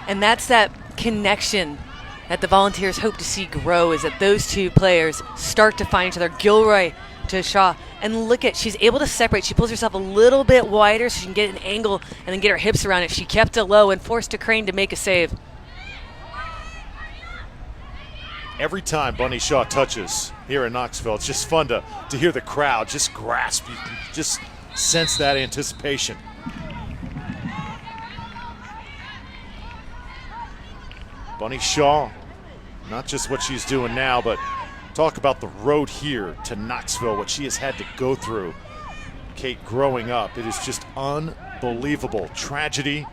And that's that connection that the Volunteers hope to see grow, is that those two players start to find each other. Gilroy to Shaw. And look at, she's able to separate. She pulls herself a little bit wider so she can get an angle and then get her hips around it. She kept it low and forced a Crane to make a save. Every time Bunny Shaw touches here in Knoxville, it's just fun to hear the crowd just grasp. You can just sense that anticipation. Bunny Shaw, not just what she's doing now, but talk about the road here to Knoxville, what she has had to go through. Kate growing up, it is just unbelievable. Tragedy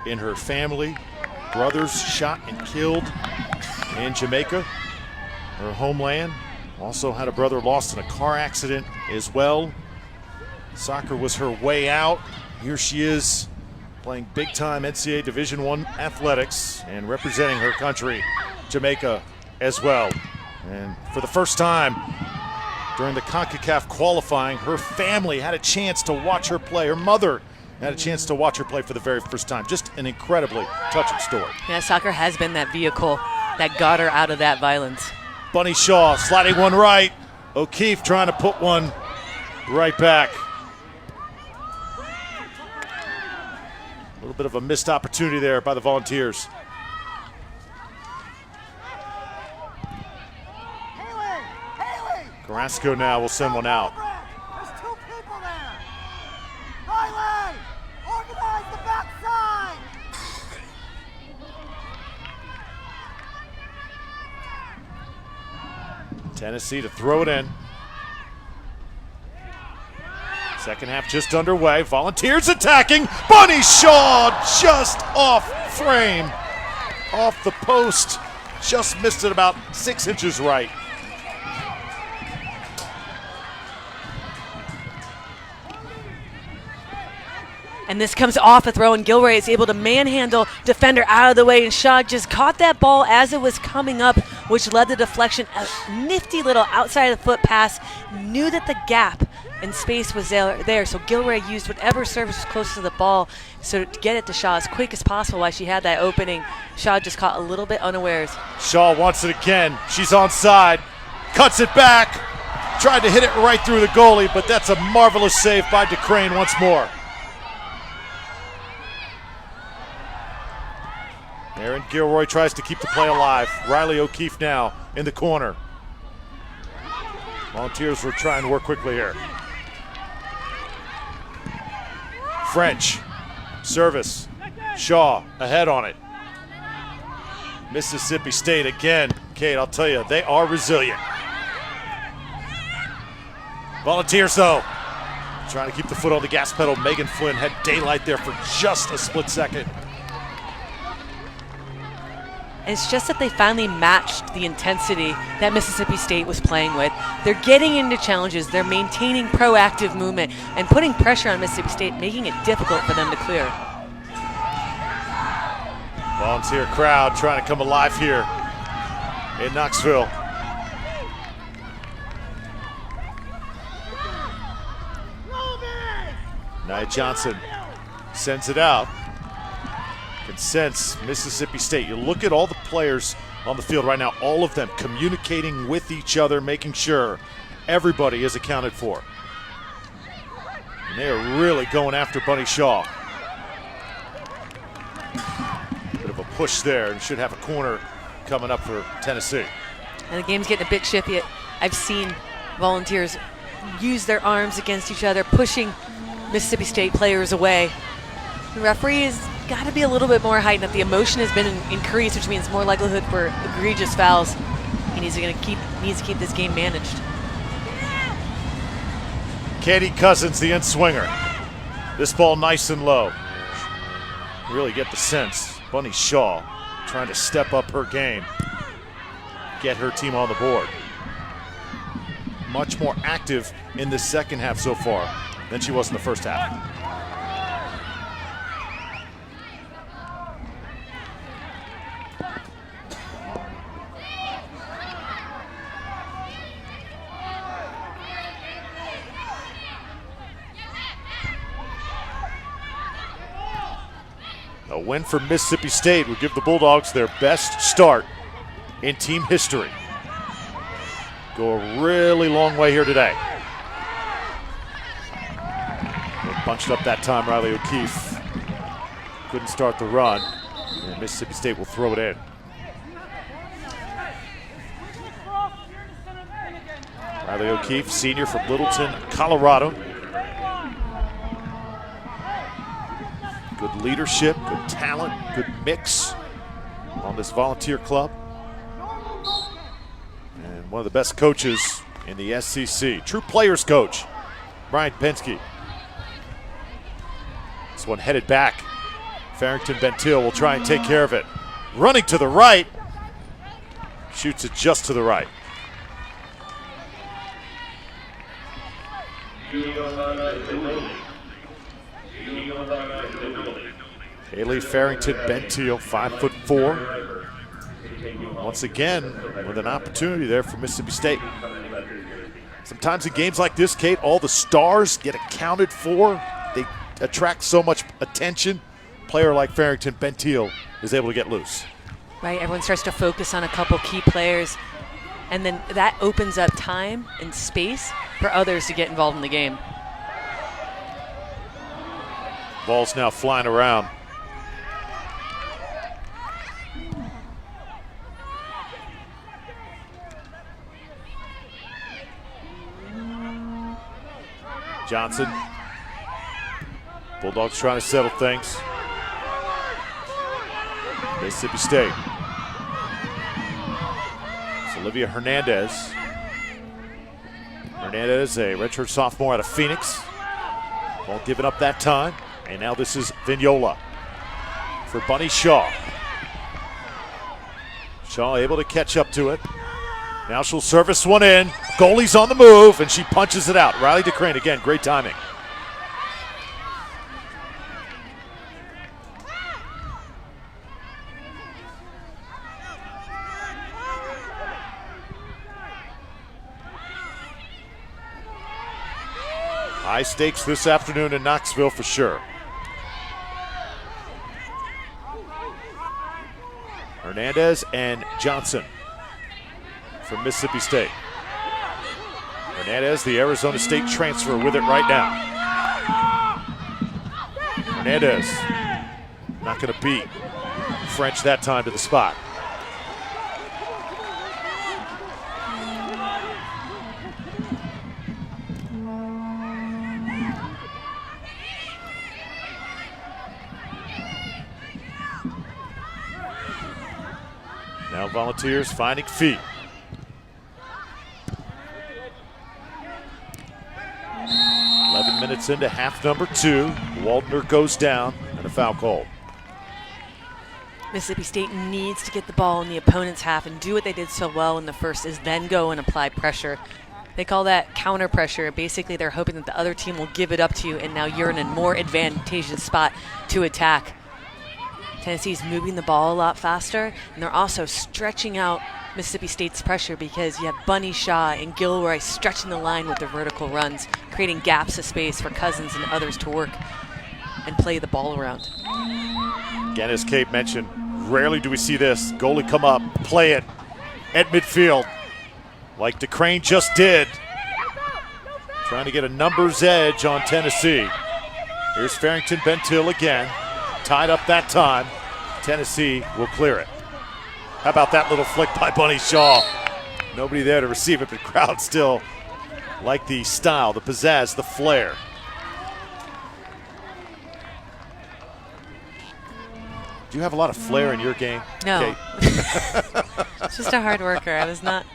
in her family, brothers shot and killed in Jamaica, her homeland. Also had a brother lost in a car accident as well. Soccer was her way out. Here she is playing big-time NCAA Division I athletics and representing her country, Jamaica, as well. And for the first time during the CONCACAF qualifying, her family had a chance to watch her play. Her mother had a chance to watch her play for the very first time. Just an incredibly touching story. Yeah, soccer has been that vehicle that got her out of that violence. Bunny Shaw sliding one right. O'Keefe trying to put one right back. A little bit of a missed opportunity there by the Volunteers. Carrasco now will send one out. There's two people there. Riley, organize the backside. Tennessee to throw it in. Second half just underway. Volunteers attacking. Bunny Shaw just off frame. Off the post. Just missed it about 6 inches right. And this comes off a throw, and Gilroy is able to manhandle defender out of the way, and Shaw just caught that ball as it was coming up, which led to deflection. A nifty little outside of the foot pass. Knew that the gap in space was there, so Gilroy used whatever surface was close to the ball so to get it to Shaw as quick as possible while she had that opening. Shaw just caught a little bit unawares. Shaw wants it again. She's onside. Cuts it back. Tried to hit it right through the goalie, but that's a marvelous save by DeCrane once more. Aaron Gilroy tries to keep the play alive. Riley O'Keefe now in the corner. Volunteers will try and work quickly here. French, service. Shaw ahead on it. Mississippi State again. Kate, I'll tell you, they are resilient. Volunteers though, trying to keep the foot on the gas pedal. Megan Flynn had daylight there for just a split second. It's just that they finally matched the intensity that Mississippi State was playing with. They're getting into challenges. They're maintaining proactive movement and putting pressure on Mississippi State, making it difficult for them to clear. Volunteer crowd trying to come alive here in Knoxville. Nia Johnson sends it out. Can sense Mississippi State. You look at all the players on the field right now, all of them communicating with each other, making sure everybody is accounted for. And they are really going after Bunny Shaw. Bit of a push there, and should have a corner coming up for Tennessee. And the game's getting a bit shifty. I've seen Volunteers use their arms against each other, pushing Mississippi State players away. The referee has got to be a little bit more heightened up. The emotion has been increased, which means more likelihood for egregious fouls. He needs to keep this game managed. Katie Cousins, the in-swinger. This ball nice and low. Really get the sense. Bunny Shaw trying to step up her game. Get her team on the board. Much more active in the second half so far than she was in the first half. A win for Mississippi State would give the Bulldogs their best start in team history. Go a really long way here today. Punched up that time, Riley O'Keefe. Couldn't start the run, and Mississippi State will throw it in. Riley O'Keefe, senior from Littleton, Colorado. Good leadership, good talent, good mix on this volunteer club. And one of the best coaches in the SEC. True players coach, Brian Pensky. This one headed back. Farrington Bentil will try and take care of it. Running to the right. Shoots it just to the right. Haley Farrington Bentil, 5'4". Once again, with an opportunity there for Mississippi State. Sometimes in games like this, Kate, all the stars get accounted for. They attract so much attention. A player like Farrington Bentil is able to get loose. Right, everyone starts to focus on a couple key players, and then that opens up time and space for others to get involved in the game. Ball's now flying around. Johnson. Bulldogs trying to settle things. Mississippi State. It's Olivia Hernandez. Hernandez, a redshirt sophomore out of Phoenix. Won't give it up that time. And now this is Vignola for Bunny Shaw. Shaw able to catch up to it. Now she'll service one in. Goalie's on the move, and she punches it out. Riley DeCrane, again, great timing. High stakes this afternoon in Knoxville for sure. Hernandez and Johnson from Mississippi State. Hernandez, the Arizona State transfer, with it right now. Hernandez not going to beat French that time to the spot. Now Volunteers finding feet. Minutes into half number 2. Waldner goes down and a foul called. Mississippi State needs to get the ball in the opponent's half and do what they did so well in the first, is then go and apply pressure. They call that counter pressure. Basically, they're hoping that the other team will give it up to you, and now you're in a more advantageous spot to attack. Tennessee's moving the ball a lot faster, and they're also stretching out Mississippi State's pressure because you have Bunny Shaw and Gilroy stretching the line with their vertical runs, creating gaps of space for Cousins and others to work and play the ball around. Again, as Kate mentioned, rarely do we see this. Goalie come up, play it at midfield like DeCrane just did. Trying to get a numbers edge on Tennessee. Here's Farrington Bentil again. Tied up that time. Tennessee will clear it. How about that little flick by Bunny Shaw? Nobody there to receive it, but crowd still like the style, the pizzazz, the flair. Do you have a lot of flair in your game? No. Just a hard worker. I was not.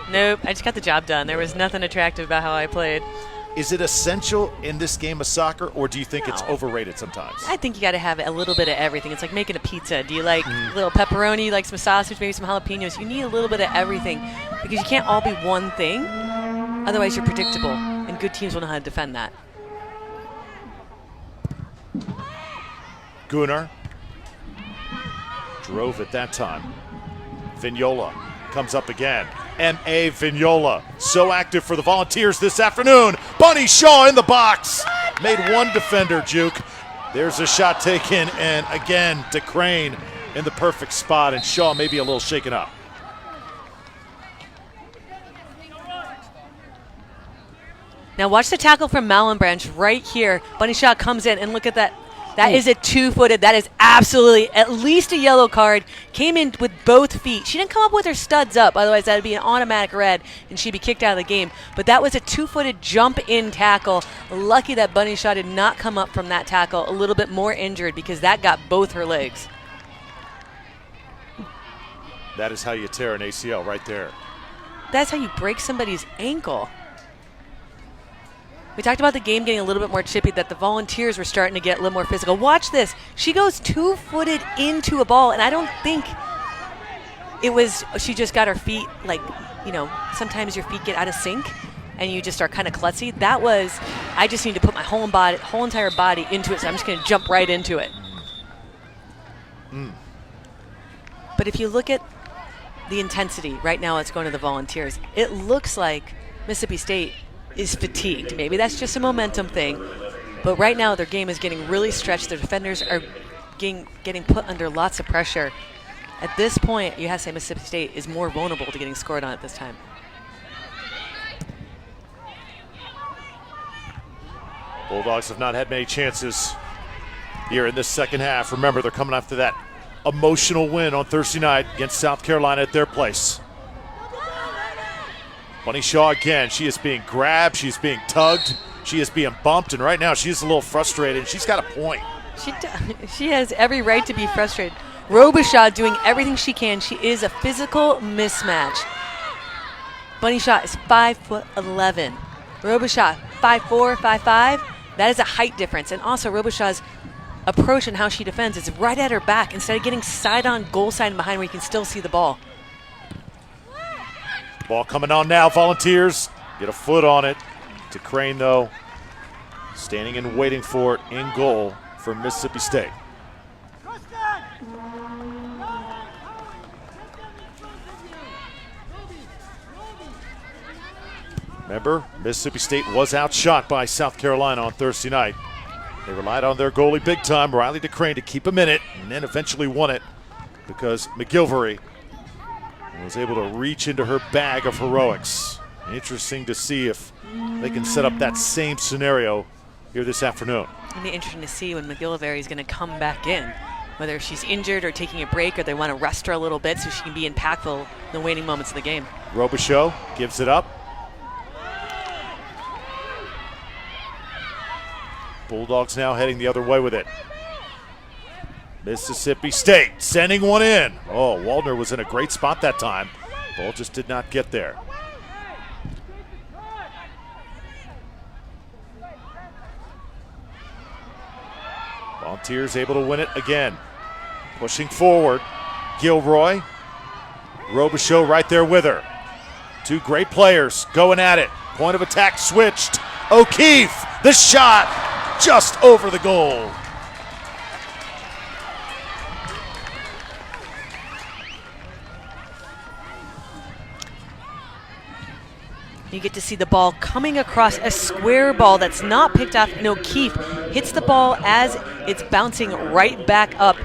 Nope. I just got the job done. There was nothing attractive about how I played. Is it essential in this game of soccer, or do you think it's overrated sometimes? I think you got to have a little bit of everything. It's like making a pizza. Do you like a little pepperoni? You like some sausage, maybe some jalapenos? You need a little bit of everything because you can't all be one thing. Otherwise, you're predictable, and good teams will know how to defend that. Gunnar drove at that time. Vignola comes up again. M.A. Vignola, so active for the Volunteers this afternoon. Bunny Shaw in the box. Made one defender juke. There's a shot taken, and again, DeCrane in the perfect spot, and Shaw maybe a little shaken up. Now watch the tackle from Mallenbranch right here. Bunny Shaw comes in, and look at that. That is a two-footed. That is absolutely at least a yellow card. Came in with both feet. She didn't come up with her studs up, otherwise that would be an automatic red, and she'd be kicked out of the game. But that was a two-footed jump-in tackle. Lucky that Bunny Shaw did not come up from that tackle a little bit more injured, because that got both her legs. That is how you tear an ACL right there. That's how you break somebody's ankle. We talked about the game getting a little bit more chippy, that the Volunteers were starting to get a little more physical. Watch this. She goes two-footed into a ball, and I don't think it was she just got her feet, like, you know, sometimes your feet get out of sync and you just are kind of klutzy. That was, I just need to put my whole entire body into it, so I'm just going to jump right into it. But if you look at the intensity, right now it's going to the Volunteers. It looks like Mississippi State is fatigued. Maybe that's just a momentum thing, but right now their game is getting really stretched. Their defenders are getting put under lots of pressure. At this point, you have to say Mississippi State is more vulnerable to getting scored on at this time. Bulldogs have not had many chances here in this second half. Remember, they're coming after that emotional win on Thursday night against South Carolina at their place. Bunny Shaw again. She is being grabbed. She's being tugged. She is being bumped. And right now she's a little frustrated. And she's got a point. She has every right to be frustrated. Robichaud doing everything she can. She is a physical mismatch. Bunny Shaw is 5'11". Robichaud 5'4", 5'5". That is a height difference. And also Robichaud's approach and how she defends is right at her back instead of getting side on goal side and behind where you can still see the ball. Ball coming on now, Volunteers. Get a foot on it. DeCrane, though, standing and waiting for it in goal for Mississippi State. Remember, Mississippi State was outshot by South Carolina on Thursday night. They relied on their goalie big time, Riley DeCrane, to keep him in it, and then eventually won it because McGilvery was able to reach into her bag of heroics. Interesting to see if they can set up that same scenario here this afternoon. It'll be interesting to see when McGilvery is going to come back in, whether she's injured or taking a break, or they want to rest her a little bit so she can be impactful in the waning moments of the game. Robichaud gives it up. Bulldogs now heading the other way with it. Mississippi State sending one in. Oh, Waldner was in a great spot that time. Ball just did not get there. Volunteers able to win it again. Pushing forward. Gilroy. Robichaud right there with her. Two great players going at it. Point of attack switched. O'Keefe, the shot just over the goal. You get to see the ball coming across a square ball that's not picked off, and O'Keefe hits the ball as it's bouncing right back up,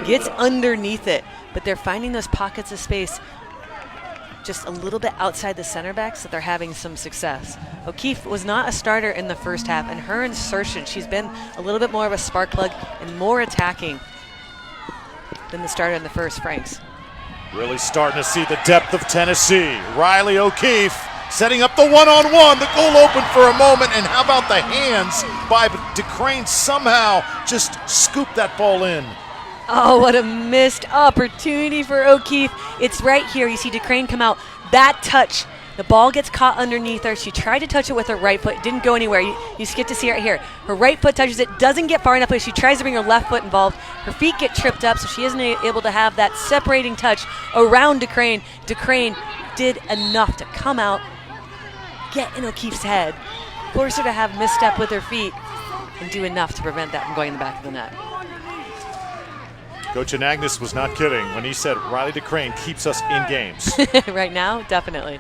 gets underneath it, but they're finding those pockets of space just a little bit outside the center backs that they're having some success. O'Keefe was not a starter in the first half, and her insertion, she's been a little bit more of a spark plug and more attacking than the starter in the first, Franks. Really starting to see the depth of Tennessee. Riley O'Keefe setting up the one-on-one. The goal open for a moment, and how about the hands by DeCrane somehow just scooped that ball in. Oh, what a missed opportunity for O'Keefe. It's right here. You see DeCrane come out. That touch, the ball gets caught underneath her. She tried to touch it with her right foot. Didn't go anywhere. You just get to see right here. Her right foot touches it. Doesn't get far enough, but she tries to bring her left foot involved. Her feet get tripped up, so she isn't able to have that separating touch around DeCrane. DeCrane did enough to come out, get in O'Keefe's head, force her to have misstep with her feet, and do enough to prevent that from going in the back of the net. Coach Anagnos was not kidding when he said Riley DeCrane keeps us in games. Right now, definitely.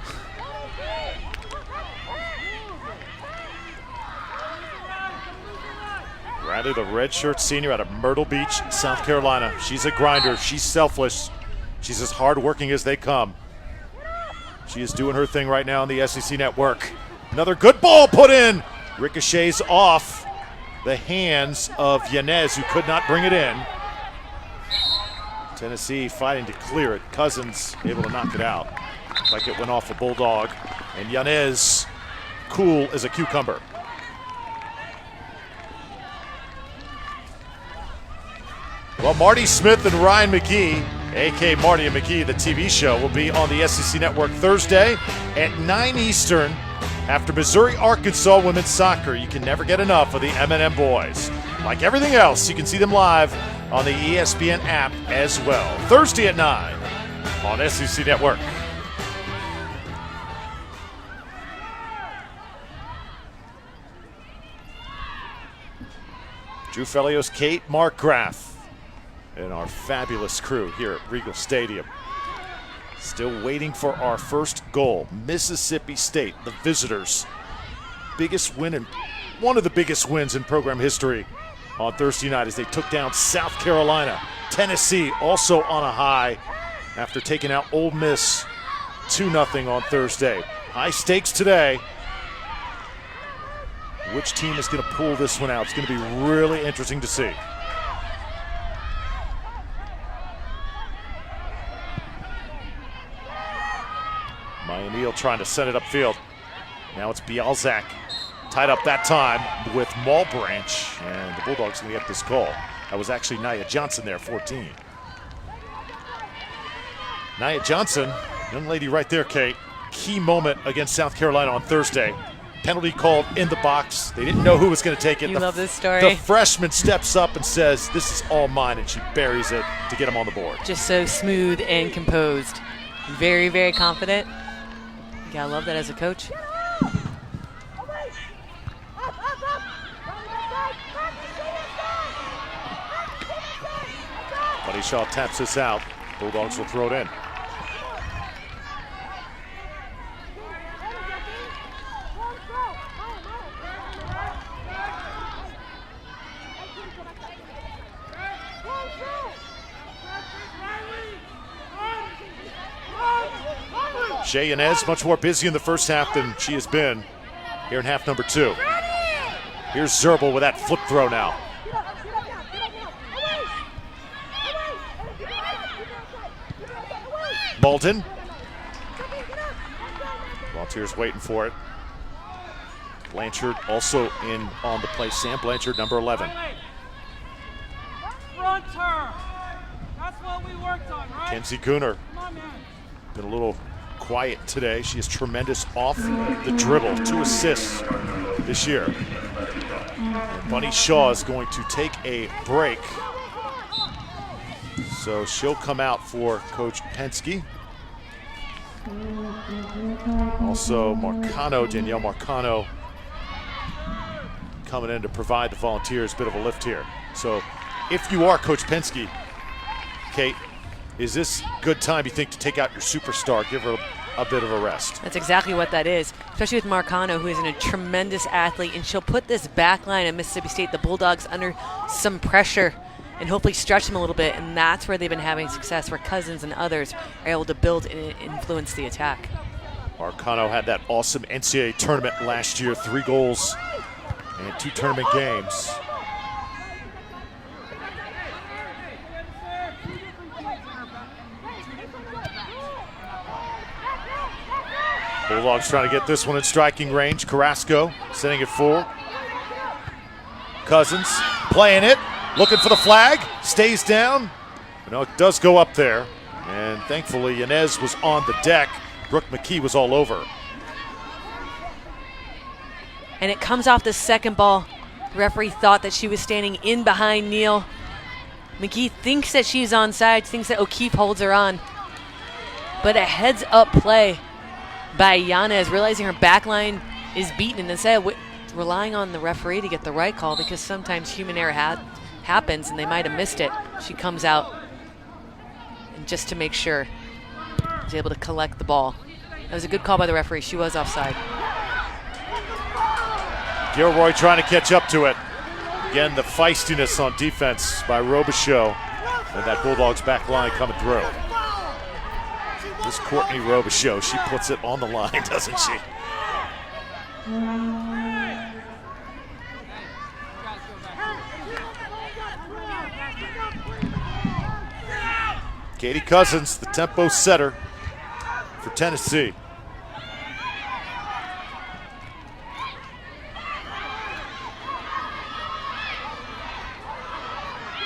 Riley Riley, the redshirt senior out of Myrtle Beach, South Carolina. She's a grinder. She's selfless. She's as hardworking as they come. She is doing her thing right now on the SEC Network. Another good ball put in. Ricochets off the hands of Yanez, who could not bring it in. Tennessee fighting to clear it. Cousins able to knock it out. Like it went off a Bulldog. And Yanez, cool as a cucumber. Well, Marty Smith and Ryan McGee, a.k.a. Marty and McGee, the TV show, will be on the SEC Network Thursday at 9 Eastern after Missouri-Arkansas women's soccer. You can never get enough of the M&M boys. Like everything else, you can see them live on the ESPN app as well. Thursday at 9 on SEC Network. Drew Felios, Kate Markgraf, and our fabulous crew here at Regal Stadium. Still waiting for our first goal. Mississippi State, the visitors. Biggest win and one of the biggest wins in program history on Thursday night as they took down South Carolina. Tennessee also on a high after taking out Ole Miss 2-0 on Thursday. High stakes today. Which team is going to pull this one out? It's going to be really interesting to see. Maya Neal trying to send it upfield. Now it's Bialzak. Tied up that time with Malbranch. And the Bulldogs going to get this call. That was actually Nia Johnson there, 14. Nia Johnson, young lady right there, Kate. Key moment against South Carolina on Thursday. Penalty called in the box. They didn't know who was going to take it. You love this story. The freshman steps up and says, "This is all mine," and she buries it to get him on the board. Just so smooth and composed. Very, very confident. You gotta love that as a coach. Buddy Shaw taps this out. Bulldogs will throw it in. Shea Yanez much more busy in the first half than she has been here in half number 2. Here's Zerbel with that flip throw now. Malden. Volunteers waiting for it. Blanchard also in on the play. Sam Blanchard, number 11. Fronter. That's what we worked on, right? Kenzie Gooner. Come on, man. Been a little quiet today. She is tremendous off the dribble. 2 assists this year. And Bunny Shaw is going to take a break. So she'll come out for Coach Penske. Also Marcano, Danielle Marcano, coming in to provide the Volunteers a bit of a lift here. So if you are Coach Penske, Kate, is this good time, you think, to take out your superstar, give her a bit of a rest? That's exactly what that is, especially with Marcano, who is a tremendous athlete, and she'll put this back line at Mississippi State, the Bulldogs, under some pressure and hopefully stretch them a little bit, and that's where they've been having success, where Cousins and others are able to build and influence the attack. Marcano had that awesome NCAA tournament last year, 3 goals and 2 tournament games. Bulldogs trying to get this one in striking range. Carrasco sending it forward. Cousins playing it, looking for the flag, stays down. You know, it does go up there, and thankfully Yanez was on the deck. Brooke McKee was all over. And it comes off the second ball. The referee thought that she was standing in behind Neal. McKee thinks that she's onside, thinks that O'Keefe holds her on. But a heads-up play by Yanez, realizing her back line is beaten, and instead of relying on the referee to get the right call, because sometimes human error happens and they might have missed it. She comes out and just to make sure she's able to collect the ball. That was a good call by the referee. She was offside. Gilroy trying to catch up to it. Again, the feistiness on defense by Robichaux, and that Bulldogs back line coming through. This Courtney Robichaux, she puts it on the line, doesn't she? Katie Cousins, the tempo setter for Tennessee.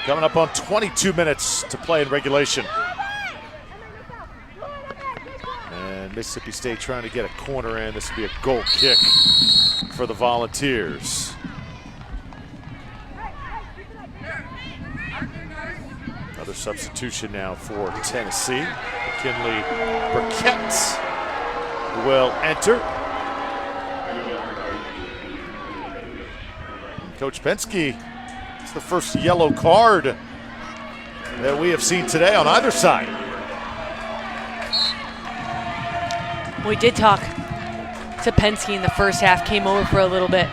Coming up on 22 minutes to play in regulation. And Mississippi State trying to get a corner in. This will be a goal kick for the Volunteers. Another substitution now for Tennessee. McKinley Burkett will enter. Coach Penske, it's the first yellow card that we have seen today on either side. We did talk to Penske in the first half, came over for a little bit.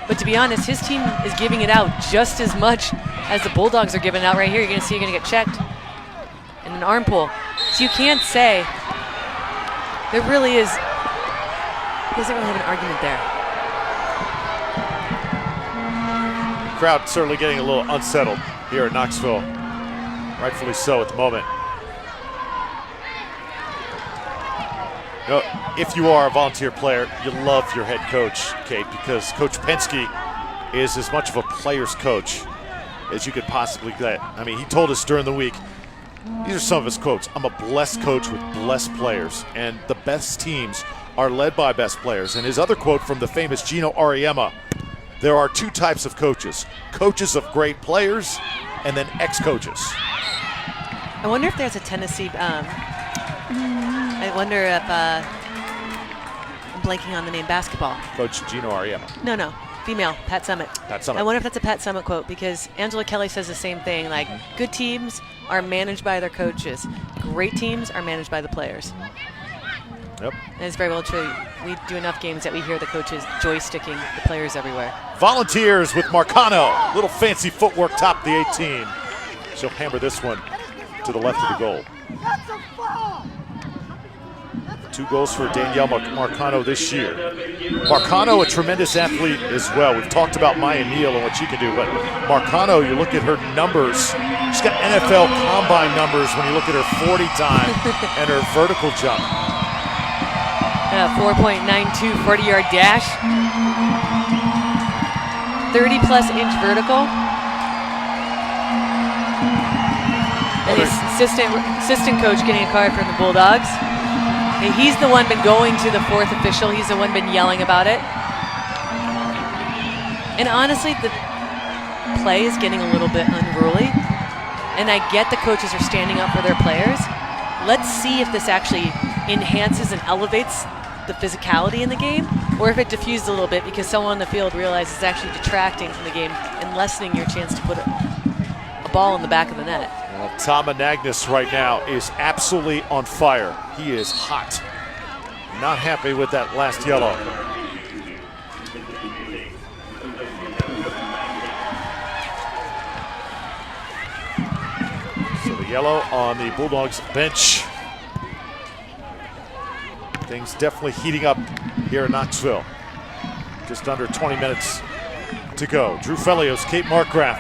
But to be honest, his team is giving it out just as much as the Bulldogs are giving it out right here. You're going to see you're going to get checked in an arm pull. So you can't say there really is, he doesn't really have an argument there. The crowd certainly getting a little unsettled here at Knoxville. Rightfully so at the moment. You know, if you are a Volunteer player, you love your head coach, Kate, because Coach Penske is as much of a player's coach as you could possibly get. I mean, he told us during the week, these are some of his quotes: "I'm a blessed coach with blessed players, and the best teams are led by best players." And his other quote from the famous Gino Auriemma: "There are two types of coaches: coaches of great players, and then ex-coaches." I wonder if there's a Tennessee, I wonder if, I'm blanking on the name, basketball. Coach Gino Auriemma. No, female, Pat Summitt. Pat Summitt. I wonder if that's a Pat Summitt quote, because Angela Kelly says the same thing, like, good teams are managed by their coaches. Great teams are managed by the players. Yep. And it's very well true. We do enough games that we hear the coaches joysticking the players everywhere. Volunteers with Marcano. Little fancy footwork top the 18. She'll hammer this one to the left of the goal. 2 goals for Danielle Marcano this year. Marcano, a tremendous athlete as well. We've talked about Maya Neal and what she can do, but Marcano, you look at her numbers, she's got NFL combine numbers when you look at her 40 time and her vertical jump. 4.92 40-yard dash. 30-plus inch vertical. And his assistant coach getting a card from the Bulldogs. And he's the one been going to the 4th official. He's the one been yelling about it. And honestly, the play is getting a little bit unruly. And I get the coaches are standing up for their players. Let's see if this actually enhances and elevates the physicality in the game, or if it diffused a little bit because someone on the field realizes it's actually detracting from the game and lessening your chance to put a ball in the back of the net. Well, Tom Anagnos right now is absolutely on fire. He is hot. Not happy with that last yellow. So the yellow on the Bulldogs bench. Things definitely heating up here in Knoxville. Just under 20 minutes to go. Drew Felios, Kate Markgraf,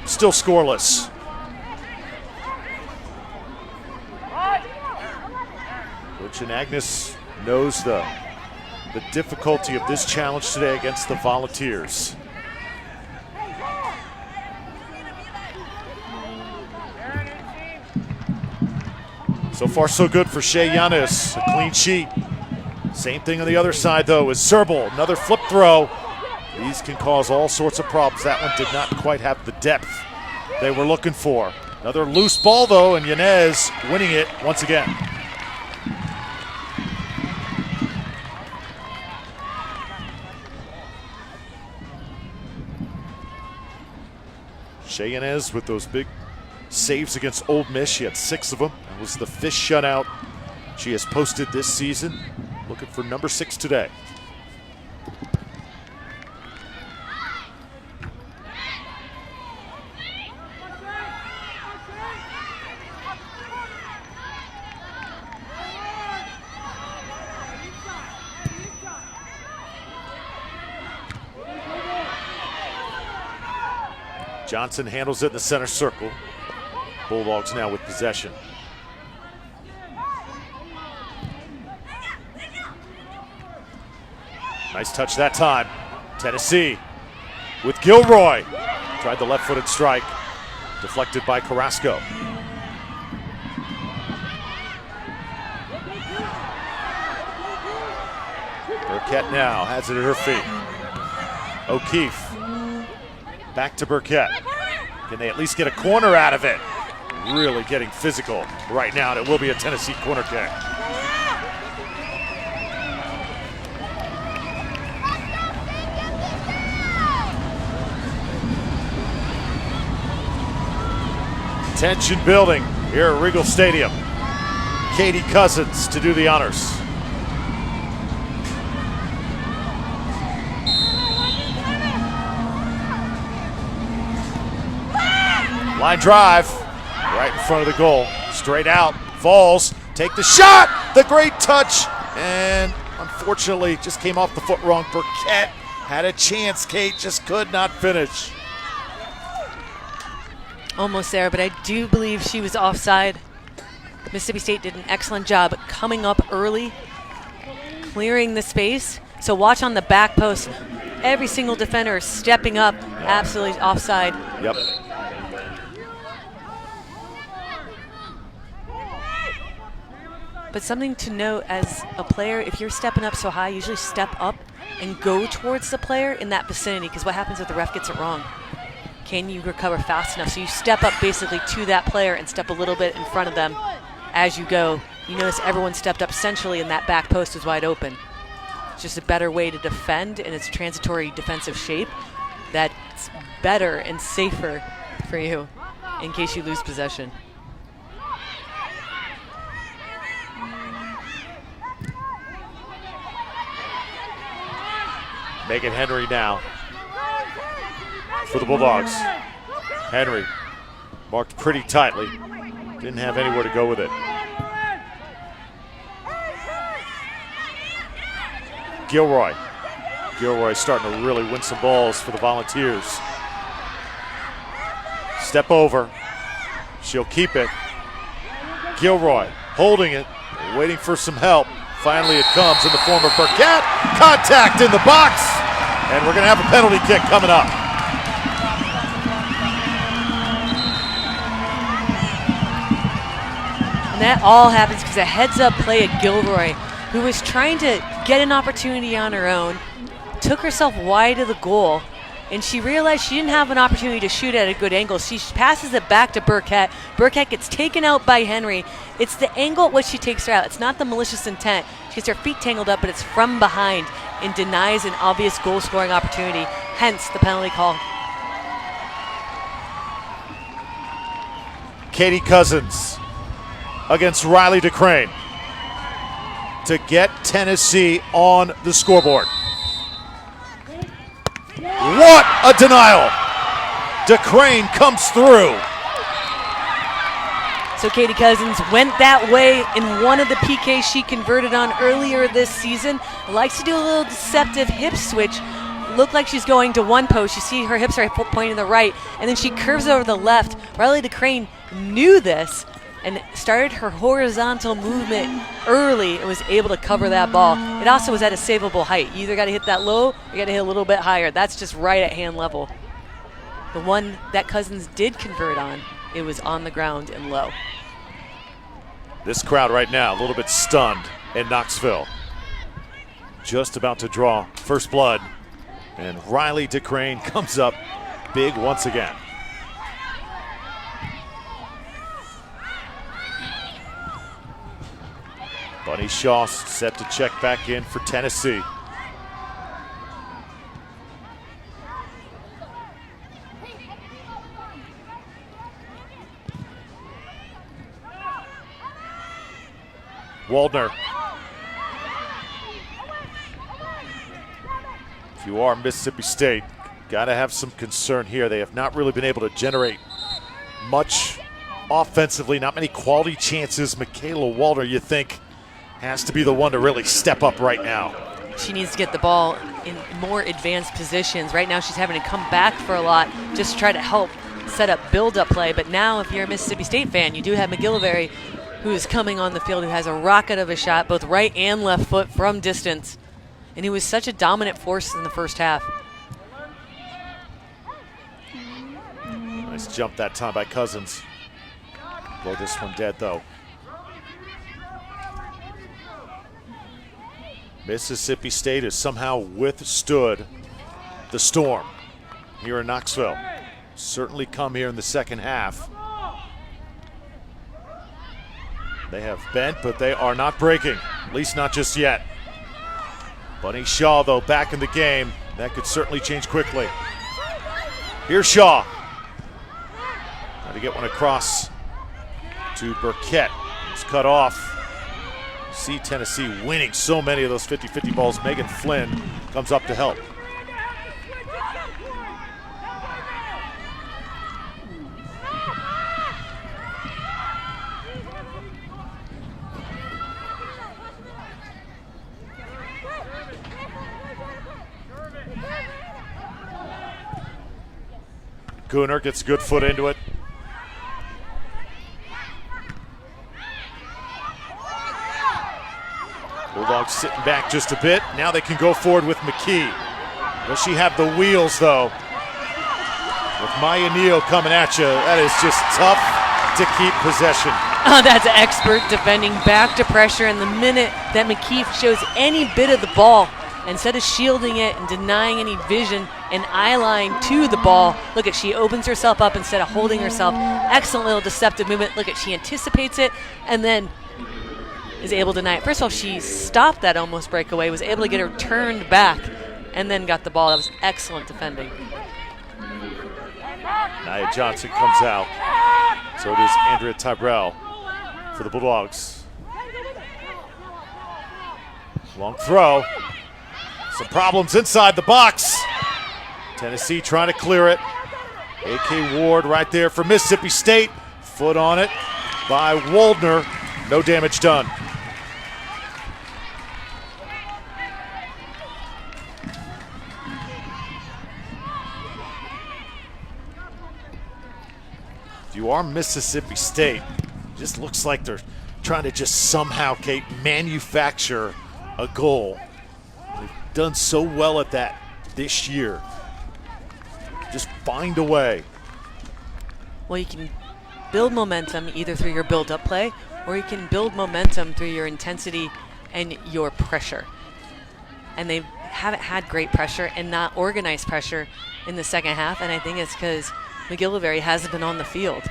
still scoreless. Coach Anagnos knows the difficulty of this challenge today against the Volunteers. So far, so good for Shea Yanis. A clean sheet. Same thing on the other side, though, is Serbal. Another flip throw. These can cause all sorts of problems. That one did not quite have the depth they were looking for. Another loose ball, though, and Yanez winning it once again. Shea Yanez with those big saves against Ole Miss. She had 6 of them. That was the 5th shutout she has posted this season. Looking for number 6 today. Johnson handles it in the center circle. Bulldogs now with possession. Nice touch that time. Tennessee with Gilroy. Tried the left-footed strike. Deflected by Carrasco. Burkett now has it at her feet. O'Keefe. Back to Burkett. Can they at least get a corner out of it? Really getting physical right now, and it will be a Tennessee corner kick. Tension building here at Regal Stadium. Katie Cousins to do the honors. Line drive, right in front of the goal. Straight out, falls, take the shot, the great touch, and unfortunately just came off the foot wrong. Burkett had a chance, Kate just could not finish. Almost there, but I do believe she was offside. Mississippi State did an excellent job coming up early, clearing the space. So watch on the back post. Every single defender is stepping up, absolutely offside. Yep. But something to note as a player, if you're stepping up so high, usually step up and go towards the player in that vicinity, because what happens if the ref gets it wrong? Can you recover fast enough? So you step up basically to that player and step a little bit in front of them as you go. You notice everyone stepped up centrally and that back post is wide open. It's just a better way to defend in its transitory defensive shape that's better and safer for you in case you lose possession. Megan Henry now for the Bulldogs. Henry marked pretty tightly. Didn't have anywhere to go with it. Gilroy. Gilroy starting to really win some balls for the Volunteers. Step over. She'll keep it. Gilroy holding it, waiting for some help. Finally it comes in the form of Burkett. Contact in the box. And we're going to have a penalty kick coming up. And that all happens because a heads-up play at Gilroy, who was trying to get an opportunity on her own, took herself wide of the goal, and she realized she didn't have an opportunity to shoot at a good angle. She passes it back to Burkett. Burkett gets taken out by Henry. It's the angle at which she takes her out. It's not the malicious intent. She gets her feet tangled up, but it's from behind and denies an obvious goal-scoring opportunity, hence the penalty call. Katie Cousins against Riley DeCrane to get Tennessee on the scoreboard. What a denial! DeCrane comes through. So Katie Cousins went that way in one of the PKs she converted on earlier this season. Likes to do a little deceptive hip switch. Looked like she's going to one post. You see her hips are pointing to the right, and then she curves over the left. Riley DeCrane knew this and started her horizontal movement early and was able to cover that ball. It also was at a savable height. You either got to hit that low or you got to hit a little bit higher. That's just right at hand level. The one that Cousins did convert on, it was on the ground and low. This crowd right now a little bit stunned in Knoxville. Just about to draw first blood, and Riley DeCrane comes up big once again. Bunny Shaw set to check back in for Tennessee. Waldner. If you are Mississippi State, got to have some concern here. They have not really been able to generate much offensively, not many quality chances. Michaela Waldner, you think, has to be the one to really step up right now. She needs to get the ball in more advanced positions. Right now she's having to come back for a lot just to try to help set up build-up play. But now if you're a Mississippi State fan, you do have McGillivray, who is coming on the field, who has a rocket of a shot, both right and left foot from distance. And he was such a dominant force in the first half. Nice jump that time by Cousins. Blow this one dead, though. Mississippi State has somehow withstood the storm here in Knoxville. Certainly come here in the second half. They have bent, but they are not breaking, at least not just yet. Bunny Shaw, though, back in the game. That could certainly change quickly. Here's Shaw. Trying to get one across to Burkett. It's cut off. See Tennessee winning so many of those 50-50 balls. Megan Flynn comes up to help. Gooner gets a good foot into it. Bulldogs sitting back just a bit. Now they can go forward with McKee. Will she have the wheels, though? With Maya Neal coming at you, that is just tough to keep possession. Oh, that's expert defending, back to pressure, and the minute that McKee shows any bit of the ball, instead of shielding it and denying any vision and eye line to the ball, look at, she opens herself up instead of holding herself. Excellent little deceptive movement. Look at, she anticipates it and then is able to deny it. First of all, she stopped that almost breakaway, was able to get her turned back, and then got the ball. That was excellent defending. Nia Johnson comes out. So does Andrea Tyrell for the Bulldogs. Long throw. Some problems inside the box. Tennessee trying to clear it. A.K. Ward right there for Mississippi State. Foot on it by Waldner. No damage done. If you are Mississippi State, it just looks like they're trying to just somehow, Kate, manufacture a goal. They've done so well at that this year. Just find a way. Well, you can build momentum either through your build-up play, or you can build momentum through your intensity and your pressure. And they haven't had great pressure and not organized pressure in the second half, and I think it's because McGillivray hasn't been on the field.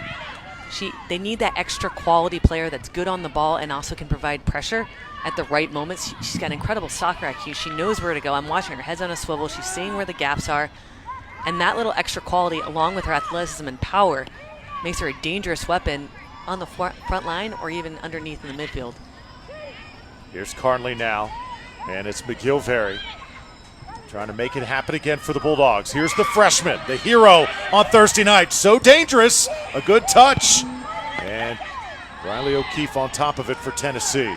They need that extra quality player that's good on the ball and also can provide pressure at the right moments. She's got incredible soccer IQ. She knows where to go. I'm watching her head's on a swivel. She's seeing where the gaps are. And that little extra quality, along with her athleticism and power, makes her a dangerous weapon on the front line or even underneath in the midfield. Here's Carnley now, and it's McGillivray trying to make it happen again for the Bulldogs. Here's the freshman, the hero on Thursday night. So dangerous, a good touch. And Riley O'Keefe on top of it for Tennessee.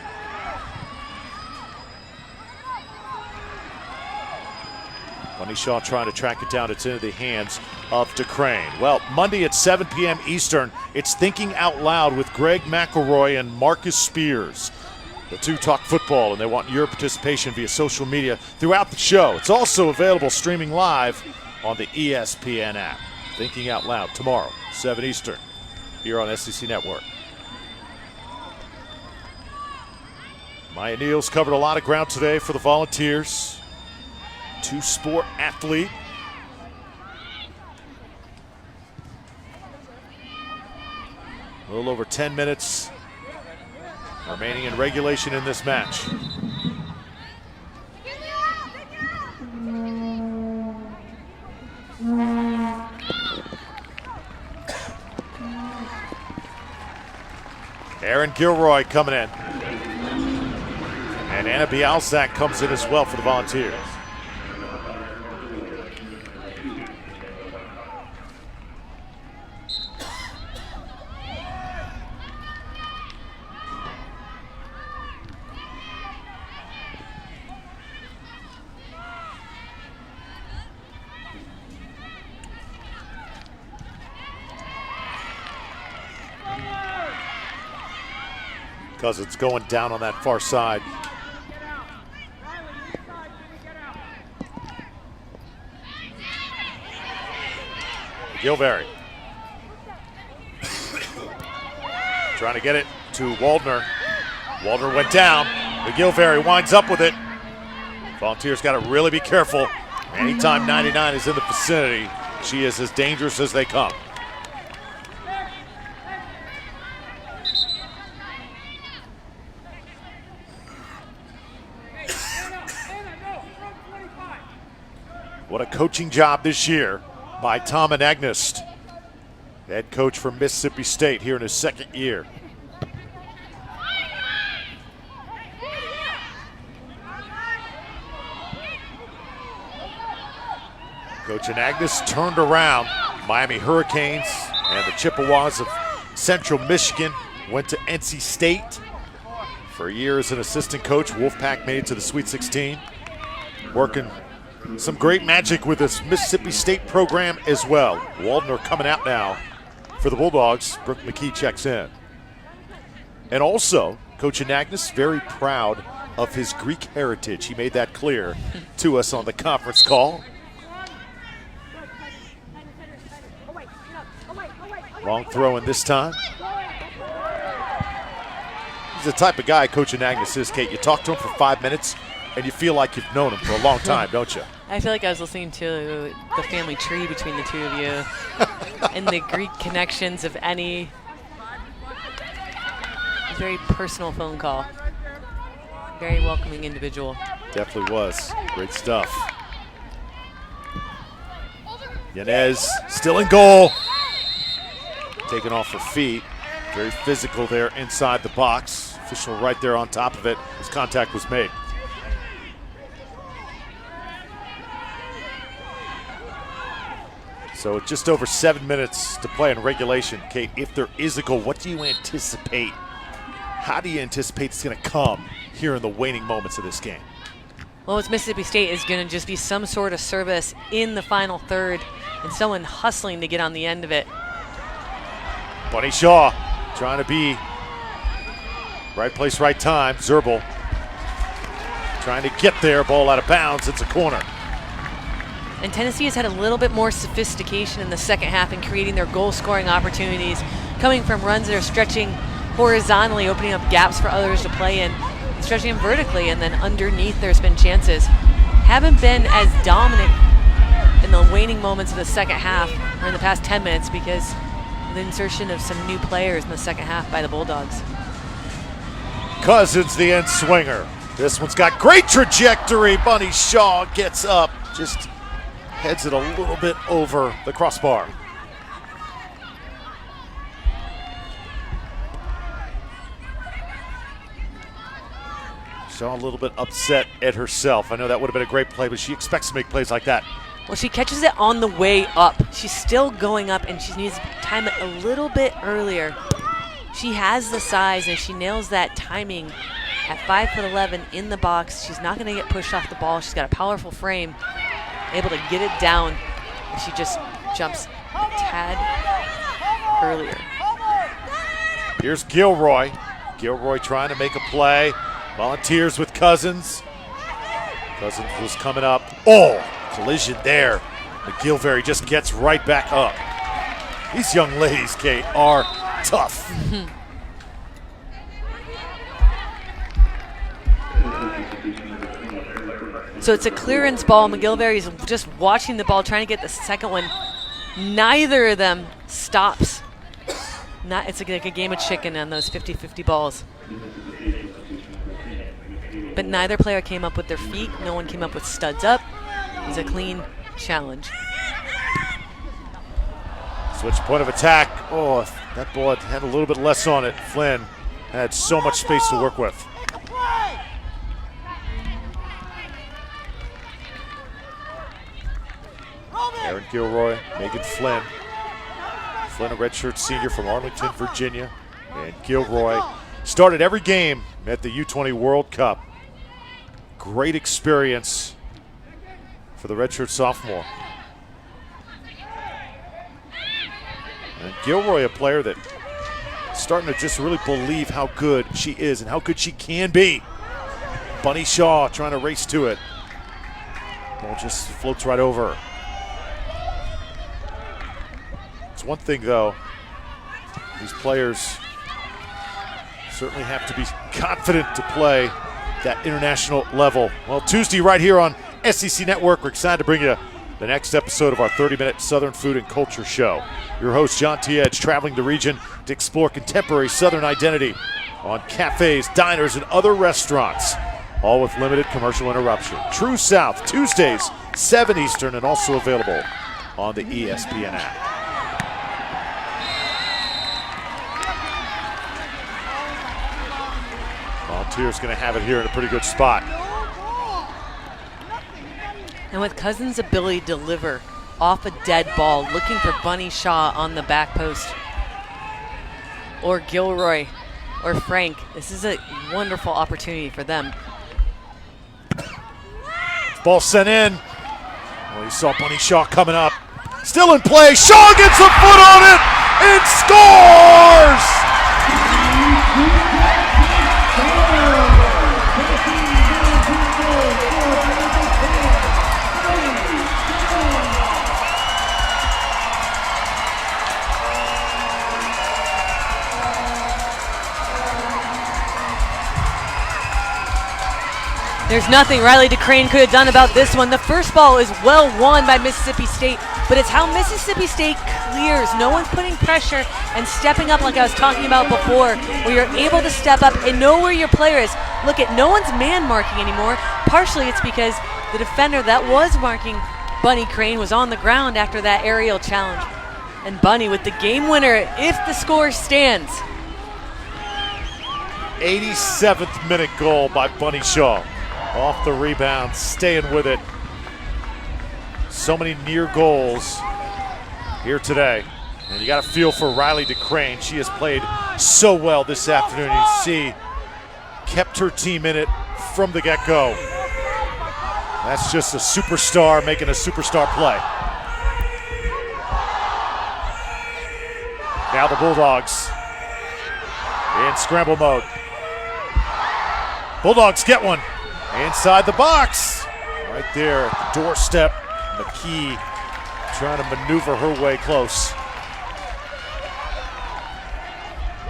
Bunny Shaw trying to track it down. It's into the hands of DeCrane. Well, Monday at 7 p.m. Eastern, it's Thinking Out Loud with Greg McElroy and Marcus Spears. The two talk football, and they want your participation via social media throughout the show. It's also available streaming live on the ESPN app. Thinking Out Loud tomorrow, 7 Eastern, here on SEC Network. Maya Neal's covered a lot of ground today for the Volunteers. Two-sport athlete. A little over 10 minutes remaining in regulation in this match. Aaron Gilroy coming in. And Anna Bialczak comes in as well for the Volunteers. Cousins going down on that far side. Gilberry trying to get it to Waldner. Waldner went down. McGillivray winds up with it. Volunteers got to really be careful. Anytime 99 is in the vicinity, she is as dangerous as they come. What a coaching job this year by Tom and Agnes, head coach from Mississippi State here in his second year. Coach and Agnes turned around Miami Hurricanes and the Chippewas of Central Michigan, went to NC State. For a year as an assistant coach, Wolfpack made it to the Sweet 16, working some great magic with this Mississippi State program as well. Waldner coming out now for the Bulldogs. Brooke McKee checks in. And also, Coach Anagnos very proud of his Greek heritage. He made that clear to us on the conference call. Long throw in this time. He's the type of guy Coach Anagnos is, Kate. You talk to him for 5 minutes, and you feel like you've known him for a long time, don't you? I feel like I was listening to the family tree between the two of you and the Greek connections of any. A very personal phone call. Very welcoming individual. Definitely was. Great stuff. Yanez still in goal. Taken off her feet. Very physical there inside the box. Official right there on top of it as contact was made. So just over 7 minutes to play in regulation. Kate, if there is a goal, what do you anticipate? How do you anticipate it's going to come here in the waning moments of this game? Well, it's Mississippi State is going to just be some sort of service in the final third and someone hustling to get on the end of it. Bunny Shaw trying to be right place, right time. Zerbal trying to get there. Ball out of bounds. It's a corner. And Tennessee has had a little bit more sophistication in the second half in creating their goal-scoring opportunities, coming from runs that are stretching horizontally, opening up gaps for others to play in, stretching them vertically, and then underneath there's been chances. Haven't been as dominant in the waning moments of the second half or in the past 10 minutes because of the insertion of some new players in the second half by the Bulldogs. Cousins, the end swinger. This one's got great trajectory. Bunny Shaw gets up, just heads it a little bit over the crossbar. Shaw a little bit upset at herself. I know that would have been a great play, but she expects to make plays like that. Well, she catches it on the way up. She's still going up, and she needs to time it a little bit earlier. She has the size, and she nails that timing at 5'11" in the box. She's not going to get pushed off the ball. She's got a powerful frame, able to get it down. And she just jumps a tad earlier. Here's Gilroy. Gilroy trying to make a play. Volunteers with Cousins. Cousins was coming up. Oh, collision there. McGillivray just gets right back up. These young ladies, Kate, are tough. So it's a clearance ball. McGillivray is just watching the ball, trying to get the second one. Neither of them stops. It's like a game of chicken on those 50-50 balls. But neither player came up with their feet. No one came up with studs up. It was a clean challenge. Switch point of attack. Oh, if that ball had a little bit less on it. Flynn had so much space to work with. Aaron Gilroy, Megan Flynn. Flynn, a redshirt senior from Arlington, Virginia. And Gilroy started every game at the U20 World Cup. Great experience for the redshirt sophomore. And Gilroy, a player that starting to just really believe how good she is and how good she can be. Bunny Shaw trying to race to it. Ball just floats right over. It's one thing, though. These players certainly have to be confident to play that international level. Well, Tuesday right here on SEC Network, we're excited to bring you the next episode of our 30-minute Southern Food and Culture Show. Your host, John T. Edge, traveling the region to explore contemporary Southern identity on cafes, diners, and other restaurants, all with limited commercial interruption. True South, Tuesdays, 7 Eastern, and also available on the ESPN app. Volunteers going to have it here in a pretty good spot. And with Cousins' ability to deliver off a dead ball, looking for Bunny Shaw on the back post, or Gilroy, or Frank, this is a wonderful opportunity for them. Ball sent in. Well, you saw Bunny Shaw coming up. Still in play. Shaw gets a foot on it and scores! There's nothing Riley DeCrane could have done about this one. The first ball is well won by Mississippi State, but it's how Mississippi State clears. No one's putting pressure and stepping up like I was talking about before, where you're able to step up and know where your player is. Look at no one's man marking anymore. Partially it's because the defender that was marking Bunny Crane was on the ground after that aerial challenge. And Bunny with the game winner if the score stands. 87th minute goal by Bunny Shaw. Off the rebound, staying with it. So many near goals here today. And you got a feel for Riley DeCrane. She has played so well this afternoon. You see, kept her team in it from the get-go. That's just a superstar making a superstar play. Now the Bulldogs in scramble mode. Bulldogs get one. Inside the box, right there at the doorstep. McKee trying to maneuver her way close.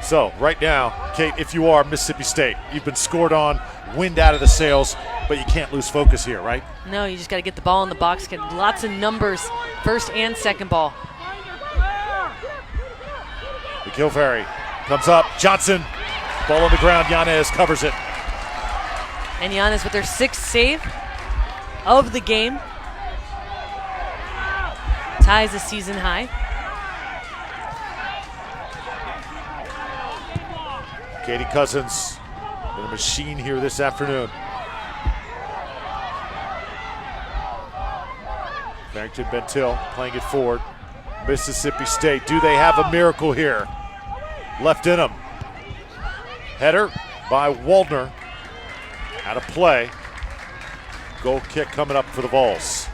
So right now, Kate, if you are Mississippi State, you've been scored on, wind out of the sails, but you can't lose focus here, right? No, you just got to get the ball in the box, get lots of numbers, first and second ball. McGilvery comes up, Johnson, ball on the ground, Yanez covers it. And Giannis with their 6th save of the game. Ties the season high. Katie Cousins, been a machine here this afternoon. Barrington Bentil playing it forward. Mississippi State, do they have a miracle here? Left in them. Header by Waldner. Out of play. Goal kick coming up for the Vols.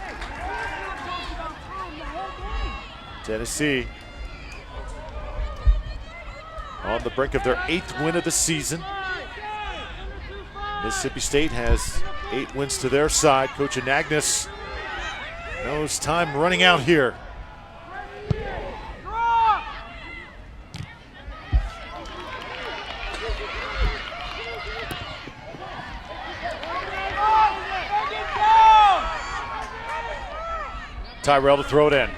Tennessee on the brink of their 8th win of the season. Mississippi State has 8 wins to their side. Coach Anagnos knows time running out here. Tyrell to throw it in.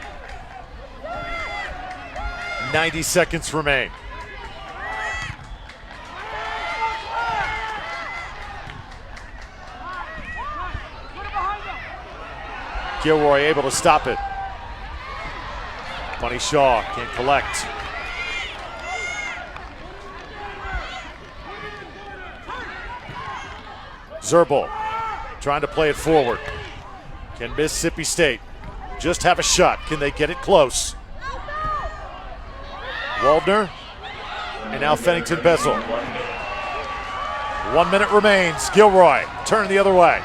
90 seconds remain. Gilroy able to stop it. Bunny Shaw can't collect. Zerbal trying to play it forward. Can Mississippi State just have a shot? Can they get it close? Waldner and now Fennington Bezel. 1 minute remains. Gilroy turn the other way.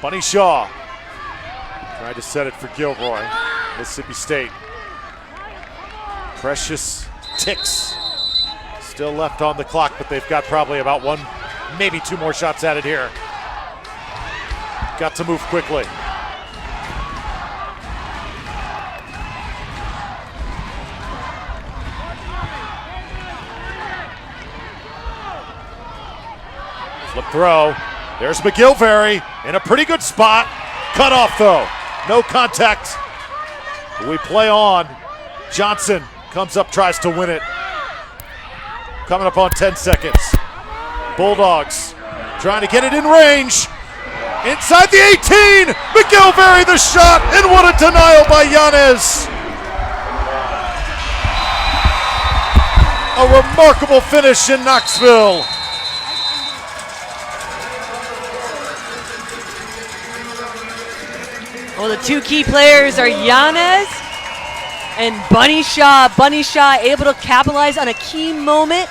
Bunny Shaw tried to set it for Gilroy. Mississippi State Precious ticks still left on the clock, but they've got probably about one, maybe two more shots at it here. Got to move quickly. Flip throw. There's McGillivray in a pretty good spot. Cut off though. No contact. We play on. Johnson comes up, tries to win it. Coming up on 10 seconds. Bulldogs trying to get it in range. Inside the 18. McGillivray the shot, and what a denial by Yanez. A remarkable finish in Knoxville. Well, the two key players are Yanez and Bunny Shaw. Bunny Shaw able to capitalize on a key moment,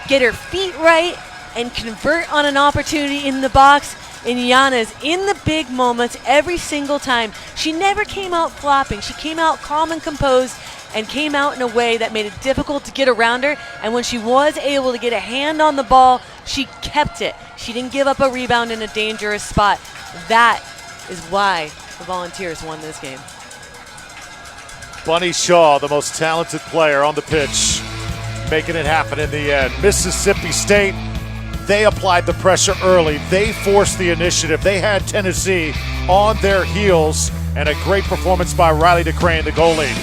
get her feet right, and convert on an opportunity in the box. And Yanez, in the big moments, every single time, she never came out flopping. She came out calm and composed and came out in a way that made it difficult to get around her. And when she was able to get a hand on the ball, she kept it. She didn't give up a rebound in a dangerous spot. That is why the Volunteers won this game. Bunny Shaw, the most talented player on the pitch, making it happen in the end. Mississippi State, they applied the pressure early. They forced the initiative. They had Tennessee on their heels, and a great performance by Riley DeCrane, the goalie.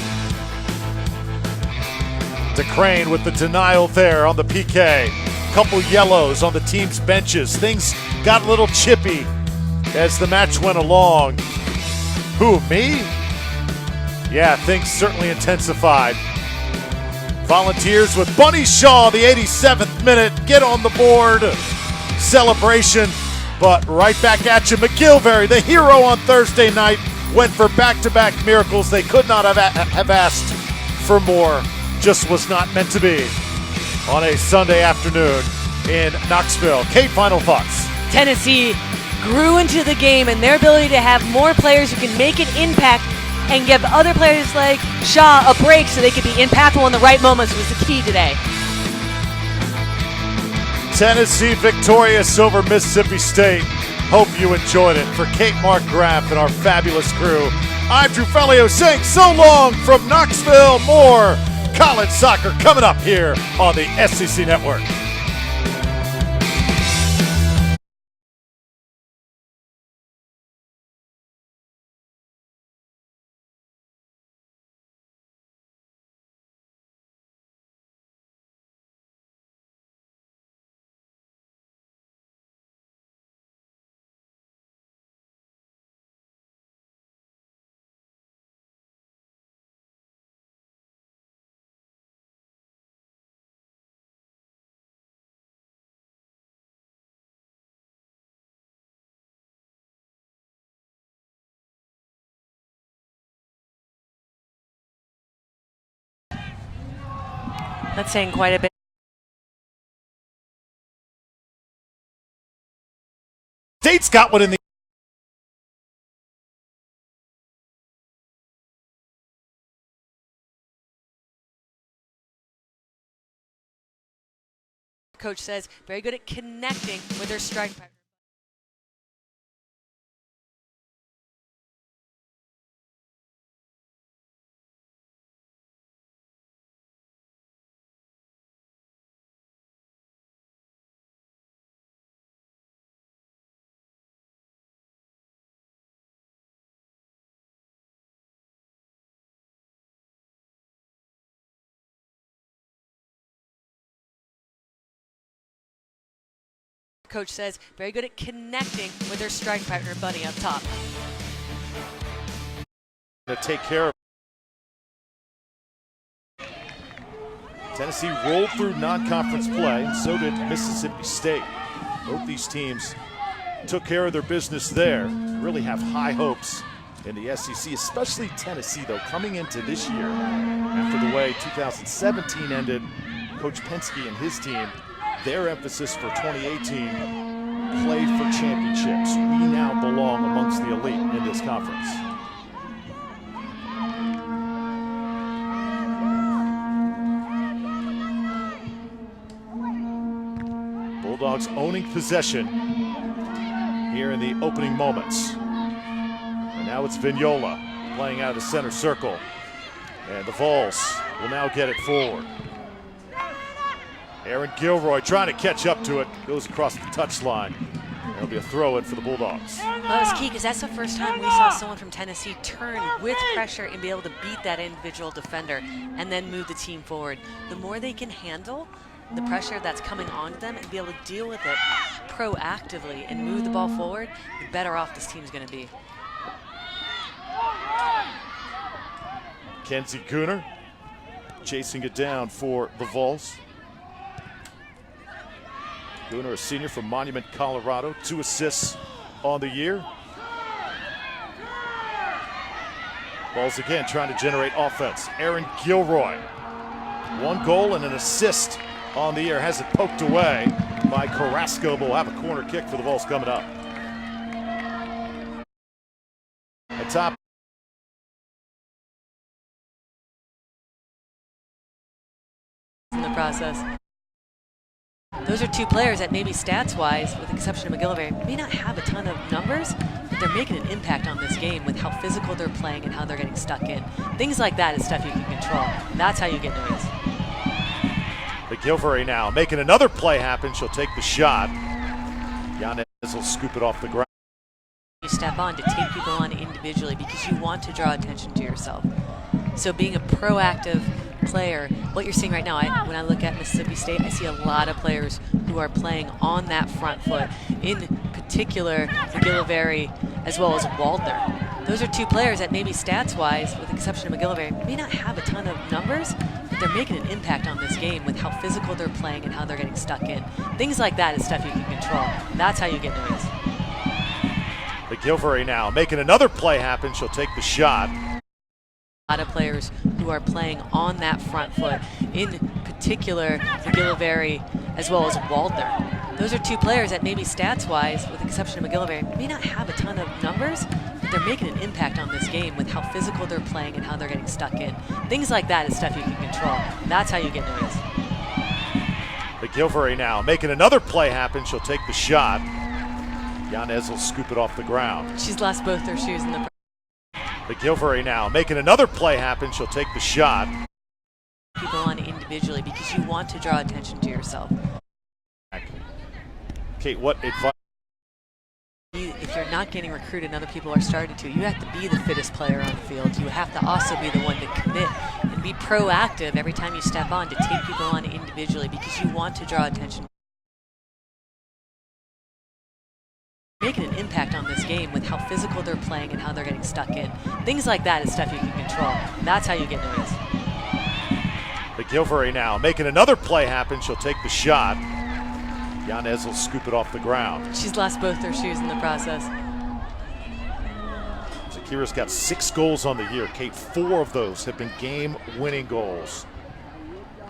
DeCrane with the denial there on the PK. Couple yellows on the team's benches. Things got a little chippy as the match went along. Who, me? Yeah, things certainly intensified. Volunteers with Bunny Shaw, the 87th minute, get on the board. Celebration, but right back at you. McGillivray, the hero on Thursday night, went for back-to-back miracles. They could not have asked for more. Just was not meant to be on a Sunday afternoon in Knoxville. Kate, final thoughts. Tennessee grew into the game, and their ability to have more players who can make an impact and give other players like Shaw a break so they could be impactful in the right moments was the key today. Tennessee victorious over Mississippi State. Hope you enjoyed it. For Kate, Mark Graff, and our fabulous crew, I'm Drew Fellio saying so long from Knoxville. More college soccer coming up here on the SEC Network. That's saying quite a bit. State's got one in the Coach says very good at connecting with their strike partner. Coach says very good at connecting with their strike partner, Bunny, up top. To take care of. Tennessee rolled through non-conference play, and so did Mississippi State. Both these teams took care of their business there. Really have high hopes in the SEC, especially Tennessee, though, coming into this year. After the way 2017 ended, Coach Penske and his team, their emphasis for 2018, play for championships. We now belong amongst the elite in this conference. Bulldogs owning possession here in the opening moments. And now it's Vignola playing out of the center circle. And the Vols will now get it forward. Aaron Gilroy trying to catch up to it, goes across the touchline. It'll be a throw-in for the Bulldogs. Well, that was key because that's the first time we saw someone from Tennessee turn with pressure and be able to beat that individual defender and then move the team forward. The more they can handle the pressure that's coming onto them and be able to deal with it proactively and move the ball forward, the better off this team's going to be. Kenzie Gooner chasing it down for the Vols. Gooner, a senior from Monument, Colorado, 2 assists on the year. Vols again trying to generate offense. Aaron Gilroy, 1 goal and an assist on the year. Has it poked away by Carrasco, but will have a corner kick for the Vols coming up. At top. In the process. Those are 2 players that maybe stats-wise, with the exception of McGillivray, may not have a ton of numbers, but they're making an impact on this game with how physical they're playing and how they're getting stuck in. Things like that is stuff you can control. That's how you get noticed. McGillivray now making another play happen. She'll take the shot. Yanez will scoop it off the ground. You step on to take people on individually because you want to draw attention to yourself. So being a proactive player, what you're seeing right now, when I look at Mississippi State, I see a lot of players who are playing on that front foot, in particular McGillivray as well as Waldner. Those are 2 players that maybe stats-wise, with the exception of McGillivray, may not have a ton of numbers, but they're making an impact on this game with how physical they're playing and how they're getting stuck in. Things like that is stuff you can control. That's how you get noticed. McGillivray now making another play happen. She'll take the shot. A lot of players who are playing on that front foot, in particular McGillivray as well as Waldner. Those are 2 players that maybe stats-wise, with the exception of McGillivray, may not have a ton of numbers, but they're making an impact on this game with how physical they're playing and how they're getting stuck in. Things like that is stuff you can control. That's how you get noticed. McGillivray now making another play happen. She'll take the shot. Yanez will scoop it off the ground. She's lost both her shoes in the McGillivray now making another play happen. She'll take the shot. People on individually because you want to draw attention to yourself. Kate, what advice? If you're not getting recruited and other people are starting to, you have to be the fittest player on the field. You have to also be the one to commit and be proactive every time you step on to take people on individually because you want to draw attention. Making an impact on this game with how physical they're playing and how they're getting stuck in. Things like that is stuff you can control. That's how you get noticed. McGillivray now making another play happen. She'll take the shot. Yanez will scoop it off the ground. She's lost both her shoes in the process. Zakira's got 6 goals on the year. Kate, 4 of those have been game-winning goals.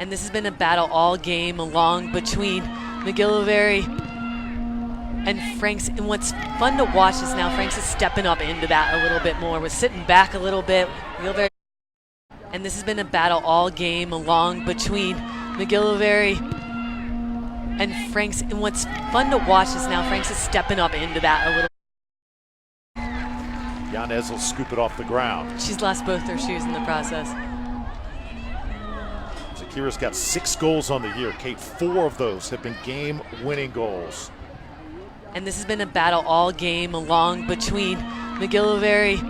And this has been a battle all game long between McGillivray and Franks, and what's fun to watch is now Franks is stepping up into that a little bit more, was sitting back a little bit. And this has been a battle all game long between McGillivray and Franks, and what's fun to watch is now Franks is stepping up into that a little. Yanez will scoop it off the ground. She's lost both her shoes in the process. Zakira's got 6 goals on the year. Kate, 4 of those have been game-winning goals. And this has been a battle all game long between McGillivray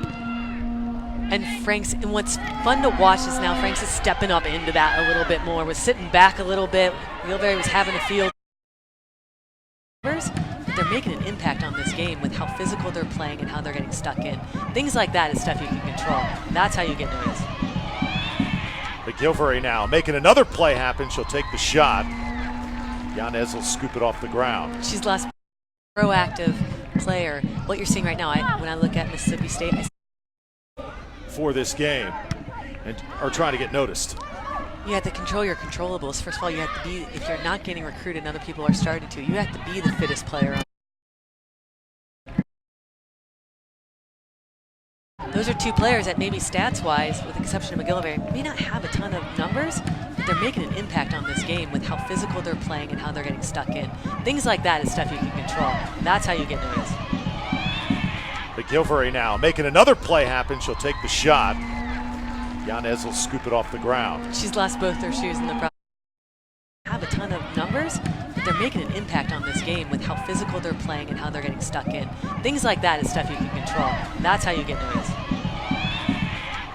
and Franks, and what's fun to watch is now Franks is stepping up into that a little bit more, was sitting back a little bit. McGillivray was having a field. But they're making an impact on this game with how physical they're playing and how they're getting stuck in. Things like that is stuff you can control. That's how you get noticed. McGillivray now making another play happen. She'll take the shot. Yanez will scoop it off the ground. She's lost. Proactive player. What you're seeing right now, when I look at Mississippi State, for this game and are trying to get noticed. You have to control your controllables. First of all, you have to be, if you're not getting recruited and other people are starting to, you have to be the fittest player on. Those are 2 players that maybe stats-wise, with the exception of McGillivray, may not have a ton of numbers, but they're making an impact on this game with how physical they're playing and how they're getting stuck in. Things like that is stuff you can control. That's how you get noticed. McGilvery now making another play happen. She'll take the shot. Yanez will scoop it off the ground. She's lost both her shoes in the process. Have a ton of numbers, but they're making an impact on this game with how physical they're playing and how they're getting stuck in. Things like that is stuff you can control. That's how you get noticed.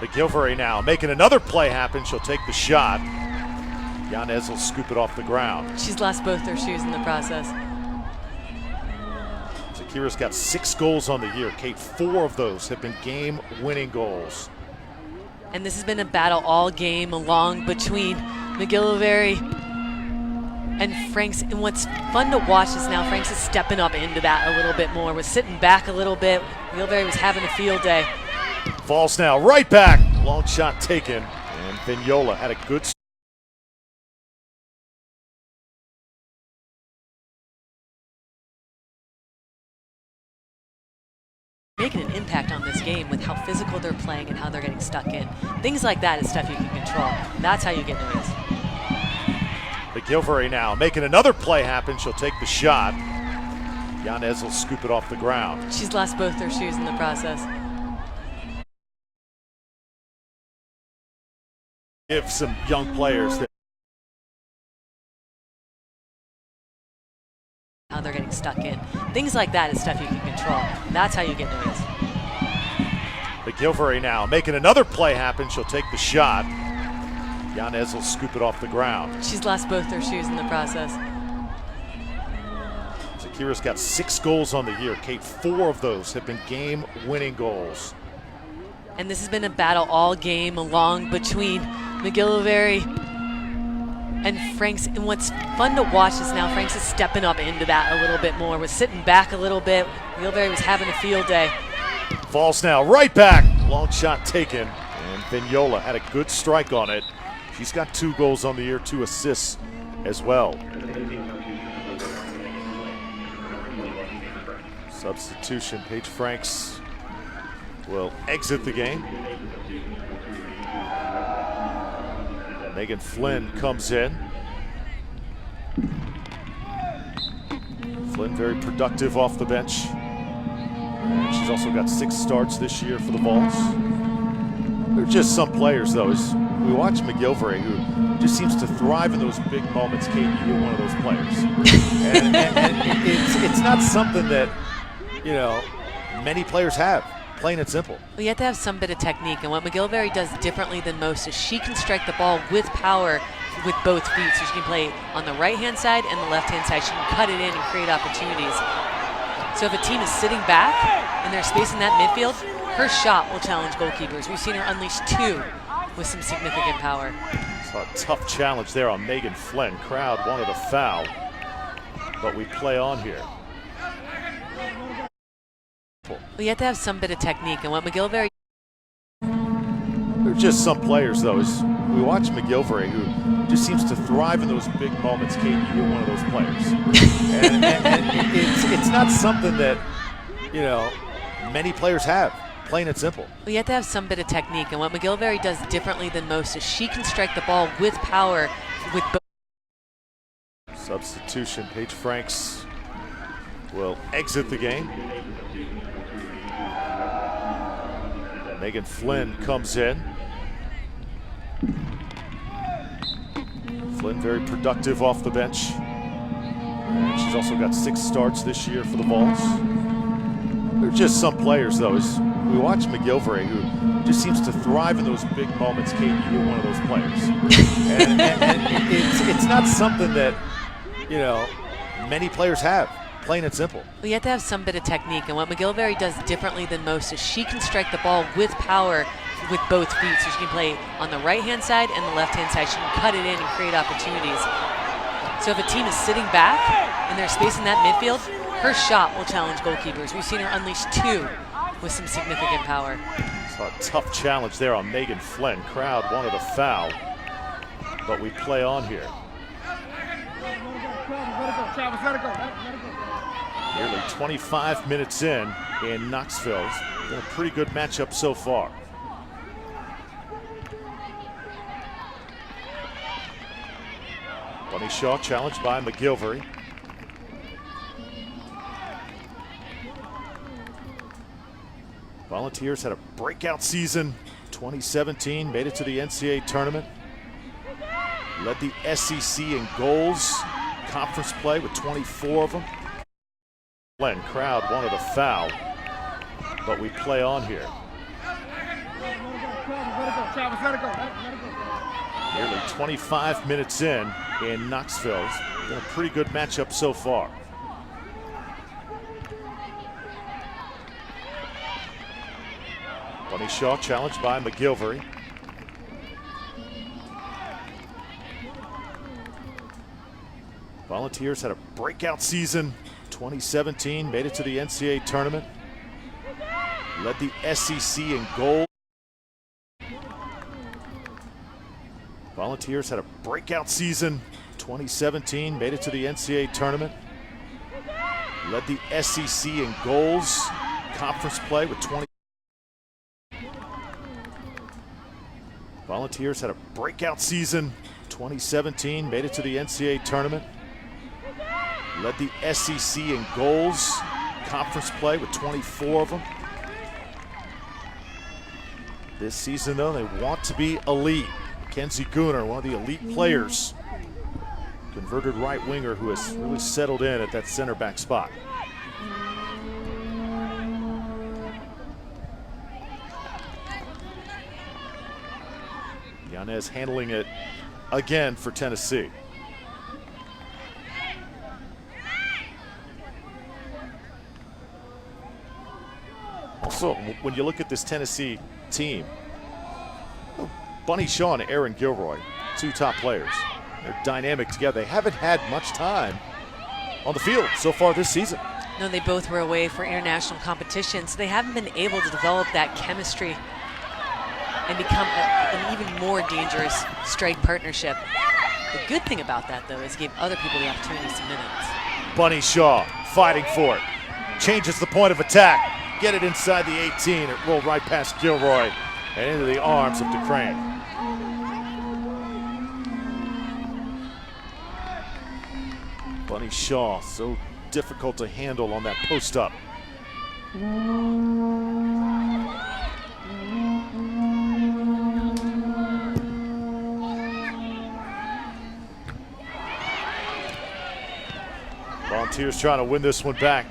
McGilvery now making another play happen. She'll take the shot. Yanez will scoop it off the ground. She's lost both her shoes in the process. Zakira's got 6 goals on the year. Kate, 4 of those have been game-winning goals. And this has been a battle all game long between McGilvery and Franks. And what's fun to watch is now Franks is stepping up into that a little bit more. Was sitting back a little bit. McGilvery was having a field day. Falls now right back. Long shot taken. And Vignola had a good making an impact on this game with how physical they're playing and how they're getting stuck in. Things like that is stuff you can control. That's how you get noticed. McGilvery now making another play happen. She'll take the shot. Yanez will scoop it off the ground. She's lost both her shoes in the process. Give some young players that how they're getting stuck in. Things like that is stuff you can control. That's how you get noticed. McGilvery now making another play happen. She'll take the shot. Yanez will scoop it off the ground. She's lost both her shoes in the process. Zakira's got 6 goals on the year. Kate, 4 of those have been game-winning goals. And this has been a battle all game long between McGilvery and Franks. And what's fun to watch is now Franks is stepping up into that a little bit more. Was sitting back a little bit. McGilvery was having a field day. Falls now right back. Long shot taken. And Vignola had a good strike on it. She's got 2 goals on the year, 2 assists as well. Substitution. Paige Franks will exit the game. Megan Flynn comes in. Flynn very productive off the bench. And she's also got 6 starts this year for the Vols. There are just some players, though, as we watch McGilvery, who just seems to thrive in those big moments. Kate, you're one of those players. and it's not something that, you know, many players have. Plain and simple. Well, you have to have some bit of technique, and what McGilvery does differently than most is she can strike the ball with power with both feet, so she can play on the right-hand side and the left-hand side. She can cut it in and create opportunities. So if a team is sitting back and they're spacing that midfield, her shot will challenge goalkeepers. We've seen her unleash 2 with some significant power. Saw a tough challenge there on Megan Flynn. Crowd wanted a foul, but we play on here. Well, you have to have some bit of technique, and what McGilvery... There are just some players, though, as we watch McGilvery, who just seems to thrive in those big moments. Kate, you're one of those players. and it's not something that, you know, many players have. Plain and simple. Well, you have to have some bit of technique, and what McGilvery does differently than most is she can strike the ball with power with both. Substitution. Paige Franks will exit the game. Megan Flynn comes in. Flynn very productive off the bench. And she's also got 6 starts this year for the Vols. There are just some players, though, as we watch McGilvery, who just seems to thrive in those big moments. Kate, you're one of those players. and it's not something that, you know, many players have. Plain and simple. Well, you have to have some bit of technique, and what McGilvery does differently than most is she can strike the ball with power with both feet, so she can play on the right-hand side and the left-hand side. She can cut it in and create opportunities. So if a team is sitting back and they're spacing that midfield, her shot will challenge goalkeepers. We've seen her unleash 2 with some significant power. Saw a tough challenge there on Megan Flynn. Crowd wanted a foul, but we play on here. Nearly 25 minutes in Knoxville. It's been a pretty good matchup so far. Bunny Shaw challenged by McGilvery. Volunteers had a breakout season 2017, made it to the NCAA tournament. Led the SEC in goals, conference play with 24 of them. Crowd wanted a foul, but we play on here. Nearly 25 minutes in Knoxville. It's been a pretty good matchup so far. Bunny Shaw challenged by McGilvery. Volunteers had a breakout season 2017, made it to the NCAA tournament. Led the SEC in goals. Volunteers had a breakout season 2017, made it to the NCAA tournament. Led the SEC in goals, conference play with 20. Volunteers had a breakout season 2017, made it to the NCAA tournament. Led the SEC in goals, conference play with 24 of them. This season, though, they want to be elite. Kenzie Gooner, one of the elite players, converted right winger who has really settled in at that center back spot. Yanez handling it again for Tennessee. Also, when you look at this Tennessee team, Bunny Shaw and Aaron Gilroy, two top players. They're dynamic together. They haven't had much time on the field so far this season. No, they both were away for international competition, so they haven't been able to develop that chemistry and become an even more dangerous strike partnership. The good thing about that, though, is it gave other people the opportunity some minutes. Bunny Shaw fighting for it. Changes the point of attack. Get it inside the 18. It rolled right past Gilroy and into the arms of DeCrane. Bunny Shaw, so difficult to handle on that post up. Volunteers trying to win this one back.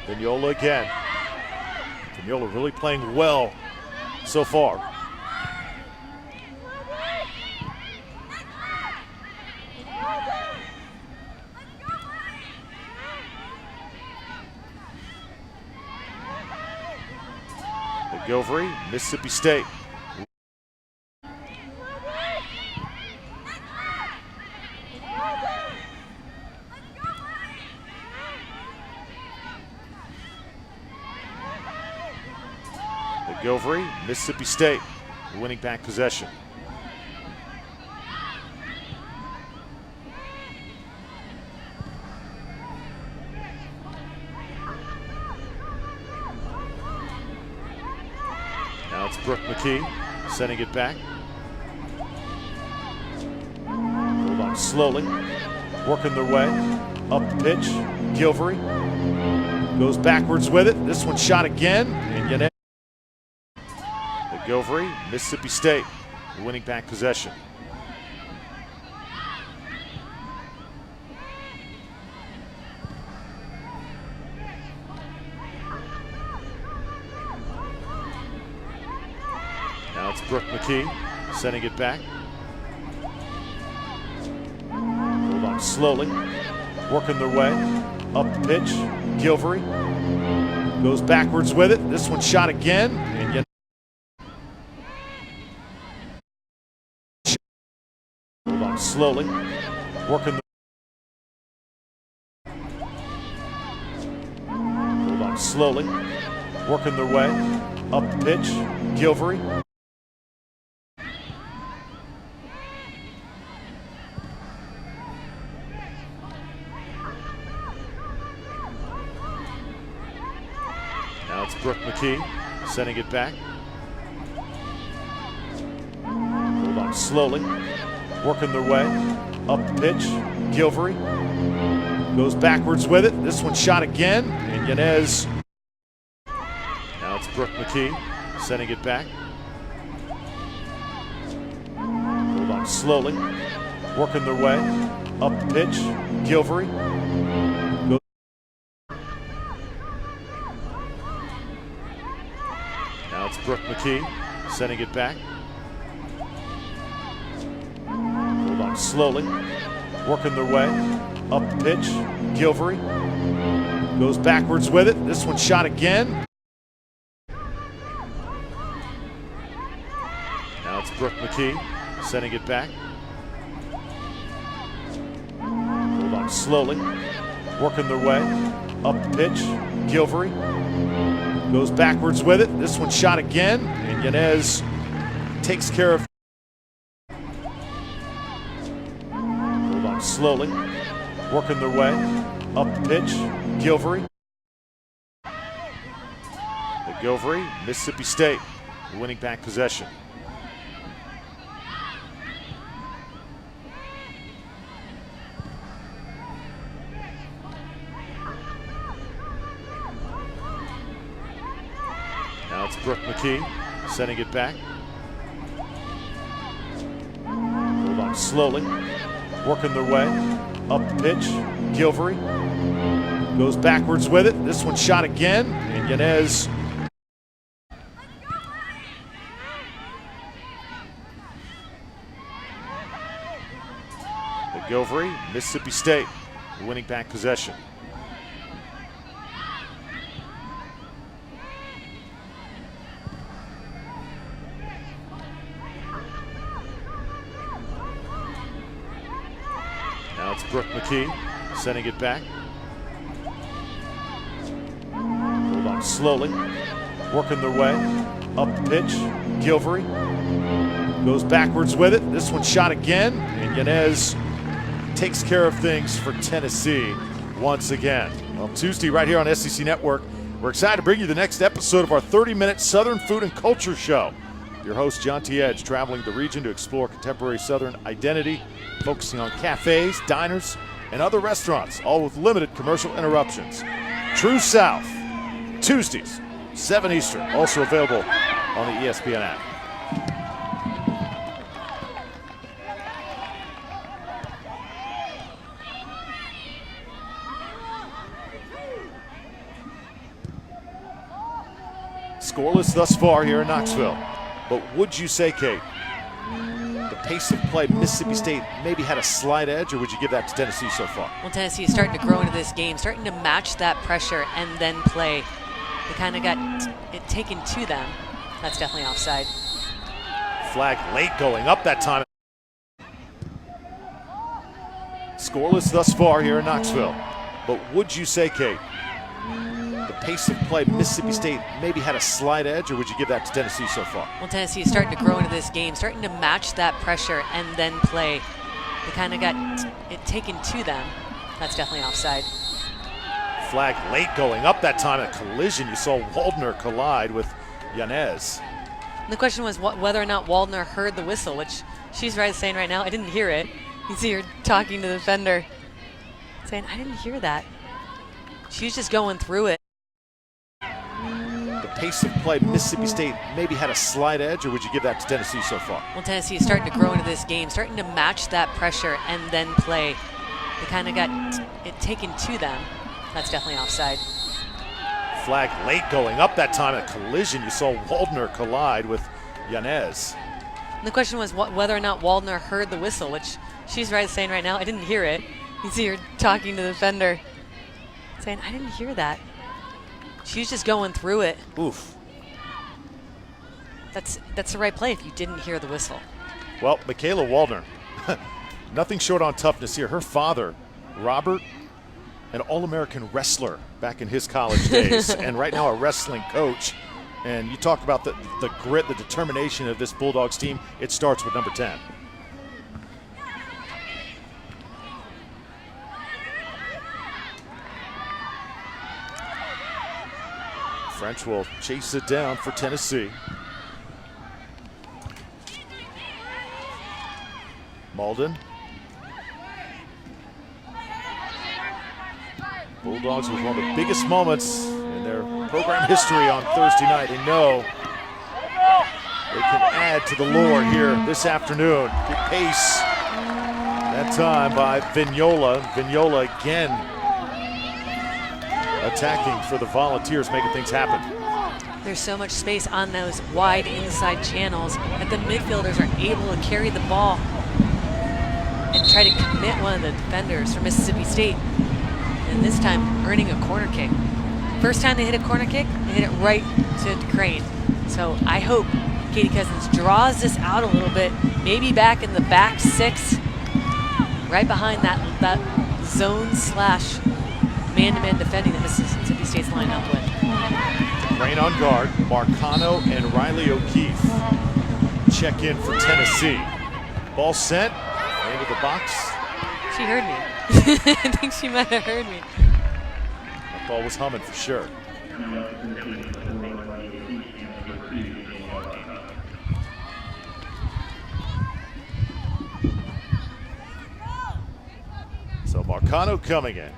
Vignola again. Vignola really playing well so far. McGilvery, Mississippi State. McGilvery, Mississippi State, winning back possession. Now it's Brooke McKee sending it back. Hold on slowly, working their way up the pitch. Gilvery goes backwards with it. This one shot again, and Yanez. McGilvery, Mississippi State, winning back possession. Now it's Brooke McKee sending it back. Hold on slowly, working their way up the pitch. Gilvery goes backwards with it. This one shot again, and Yanez. Hold on slowly, working the. Hold on slowly, working their way up the pitch. Gilvery. Now it's Brooke McKee sending it back. Hold on slowly, working their way. Up the pitch, Gilvery goes backwards with it. This one shot again, and Yanez. Now it's Brooke McKee sending it back. Hold on slowly, working their way. Up the pitch, Gilvery goes. Now it's Brooke McKee sending it back. Hold on slowly, working their way. Up the pitch, Gilvery goes backwards with it. This one shot again. Now it's Brooke McKee sending it back. Hold on slowly, working their way. Up the pitch, Gilvery goes backwards with it. This one shot again, and Yanez takes care of. Hold on slowly, working their way. Up the pitch, Gilvery. The Gilvery, Mississippi State, winning back possession. Now it's Brooke McKee sending it back. Hold on slowly, working their way. Up the pitch, Gilvery goes backwards with it. This one shot again, and Yanez. The Gilvery, Mississippi State, winning back possession. Now it's Brooke McKee sending it back. Hold on slowly, working their way. Up the pitch, Gilvery goes backwards with it. This one shot again, and Yanez takes care of things for Tennessee once again. Well, Tuesday right here on SEC Network, we're excited to bring you the next episode of our 30-minute Southern Food and Culture Show. Your host, John T. Edge, traveling the region to explore contemporary Southern identity, focusing on cafes, diners, and other restaurants, all with limited commercial interruptions. True South, Tuesdays, 7 Eastern, also available on the ESPN app. Scoreless thus far here in Knoxville. But would you say, Kate, the pace of play, Mississippi State maybe had a slight edge, or would you give that to Tennessee so far? Well, Tennessee is starting to grow into this game, starting to match that pressure and then play. They kind of got it taken to them. That's definitely offside. Flag late going up that time. Scoreless thus far here in Knoxville. But would you say, Kate, the pace of play, Mississippi State maybe had a slight edge, or would you give that to Tennessee so far? Well, Tennessee is starting to grow into this game, starting to match that pressure and then play. They kind of got it taken to them. That's definitely offside. Flag late going up that time. A collision. You saw Waldner collide with Yanez. And the question was whether or not Waldner heard the whistle, which she's saying right now, I didn't hear it. You see her talking to the defender, saying, I didn't hear that. She was just going through it. The pace of play, Mississippi State maybe had a slight edge, or would you give that to Tennessee so far? Well, Tennessee is starting to grow into this game, starting to match that pressure and then play. They kind of got it taken to them. That's definitely offside. Flag late going up that time. A collision. You saw Waldner collide with Yanez. And the question was whether or not Waldner heard the whistle, which she's saying right now, I didn't hear it. You see her talking to the defender, saying, I didn't hear that. She was just going through it. Oof. That's the right play if you didn't hear the whistle. Well, Michaela Waldner, nothing short on toughness here. Her father, Robert, an All-American wrestler back in his college days, and right now a wrestling coach. And you talk about the grit, the determination of this Bulldogs team. It starts with number 10. French will chase it down for Tennessee. Malden. Bulldogs with one of the biggest moments in their program history on Thursday night. They know they can add to the lore here this afternoon. Good pace that time by Vignola. Vignola again attacking for the Volunteers, making things happen. There's so much space on those wide inside channels that the midfielders are able to carry the ball and try to commit one of the defenders for Mississippi State. And this time, earning a corner kick. First time they hit a corner kick, they hit it right to Crane. So I hope Katie Cousins draws this out a little bit, maybe back in the back six, right behind that zone slash man-to-man defending that Mississippi State's lined up with. Crane on guard, Marcano and Riley O'Keefe check in for Tennessee. Ball sent into the box. She heard me. I think she might have heard me. That ball was humming for sure. So Marcano coming in,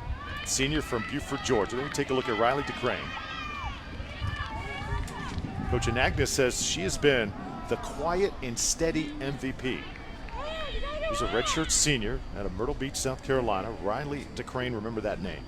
senior from Buford, Georgia. Let me take a look at Riley DeCrane. Coach Anagna says she has been the quiet and steady MVP. He's a redshirt senior out of Myrtle Beach, South Carolina. Riley DeCrane, remember that name.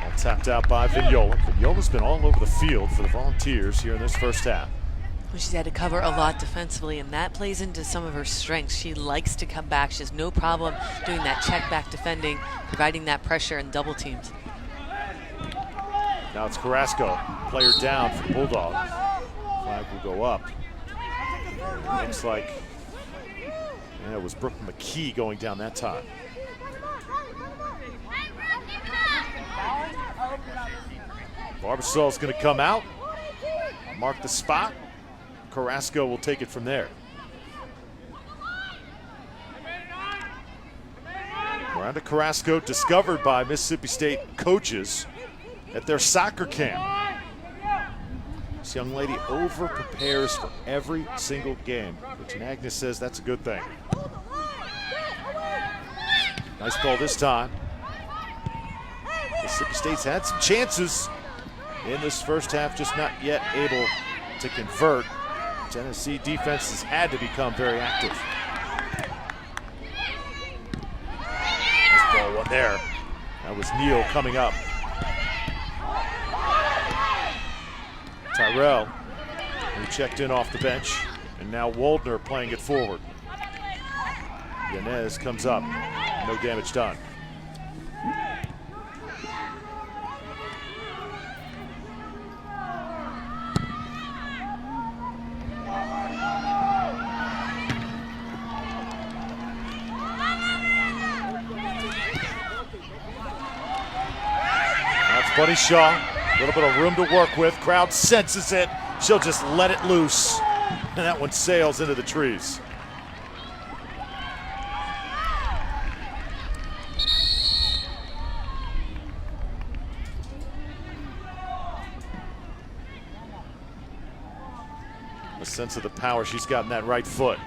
All tapped out by Vignola. Vignola's been all over the field for the Volunteers here in this first half. She's had to cover a lot defensively, and that plays into some of her strengths. She likes to come back. She has no problem doing that check back defending, providing that pressure and double teams. Now it's Carrasco, player down for the Bulldogs. Flag will go up. It looks like it was Brooke McKee going down that time. Barbasol's going to come out, mark the spot. Carrasco will take it from there. Miranda Carrasco, discovered by Mississippi State coaches at their soccer camp. This young lady over-prepares for every single game, which Agnes says that's a good thing. Nice ball this time. Mississippi State's had some chances in this first half, just not yet able to convert. Tennessee defense has had to become very active. Nice ball one there. That was Neal coming up. Tyrell, who checked in off the bench, and now Waldner playing it forward. Yanez comes up, no damage done. Bunny Shaw, a little bit of room to work with. Crowd senses it. She'll just let it loose. And that one sails into the trees. A sense of the power she's got in that right foot.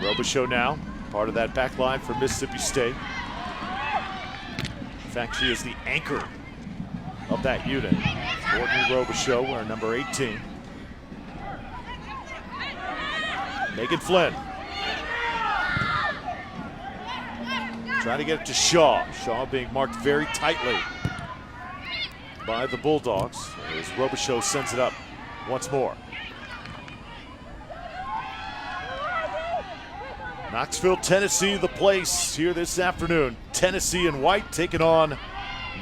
Robichaux now, part of that back line for Mississippi State. In fact, she is the anchor of that unit. Courtney Robichaux, wearing number 18. Megan Flynn. Trying to get it to Shaw. Shaw being marked very tightly by the Bulldogs as Robichaux sends it up once more. Knoxville, Tennessee, the place here this afternoon. Tennessee in white taking on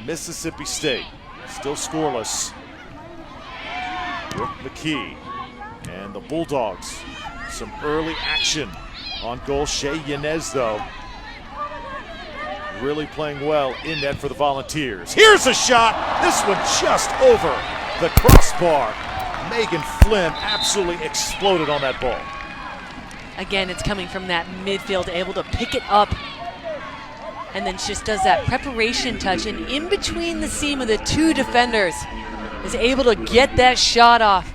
Mississippi State. Still scoreless. Brooke McKee and the Bulldogs. Some early action on goal. Shea Yanez, though, really playing well in net for the Volunteers. Here's a shot. This one just over the crossbar. Megan Flynn absolutely exploded on that ball. Again, it's coming from that midfield, able to pick it up. And then just does that preparation touch. And in between the seam of the two defenders, is able to get that shot off.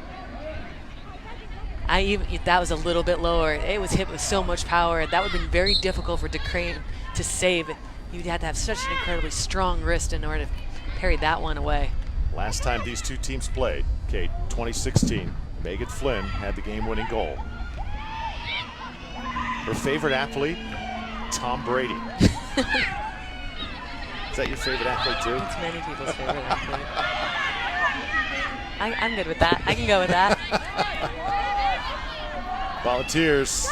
That was a little bit lower. It was hit with so much power. That would have been very difficult for DeCrane to save. You'd have to have such an incredibly strong wrist in order to parry that one away. Last time these two teams played, Kate, 2016, Megan Flynn had the game-winning goal. Her favorite athlete, Tom Brady. Is that your favorite athlete too? It's many people's favorite athlete. I'm good with that. I can go with that. Volunteers,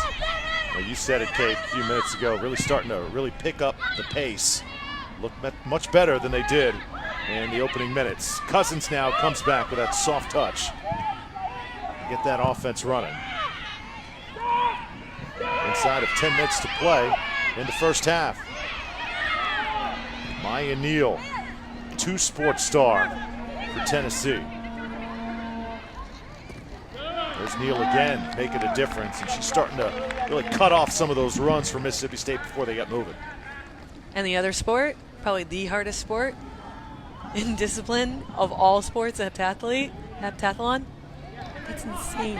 well, you said it, Kate, a few minutes ago, really starting to really pick up the pace. Look much better than they did in the opening minutes. Cousins now comes back with that soft touch. Get that offense running. Inside of 10 minutes to play in the first half. Maya Neal, two-sport star for Tennessee. There's Neal again, making a difference, and she's starting to really cut off some of those runs for Mississippi State before they got moving. And the other sport, probably the hardest sport in discipline of all sports, heptathlon. That's insane.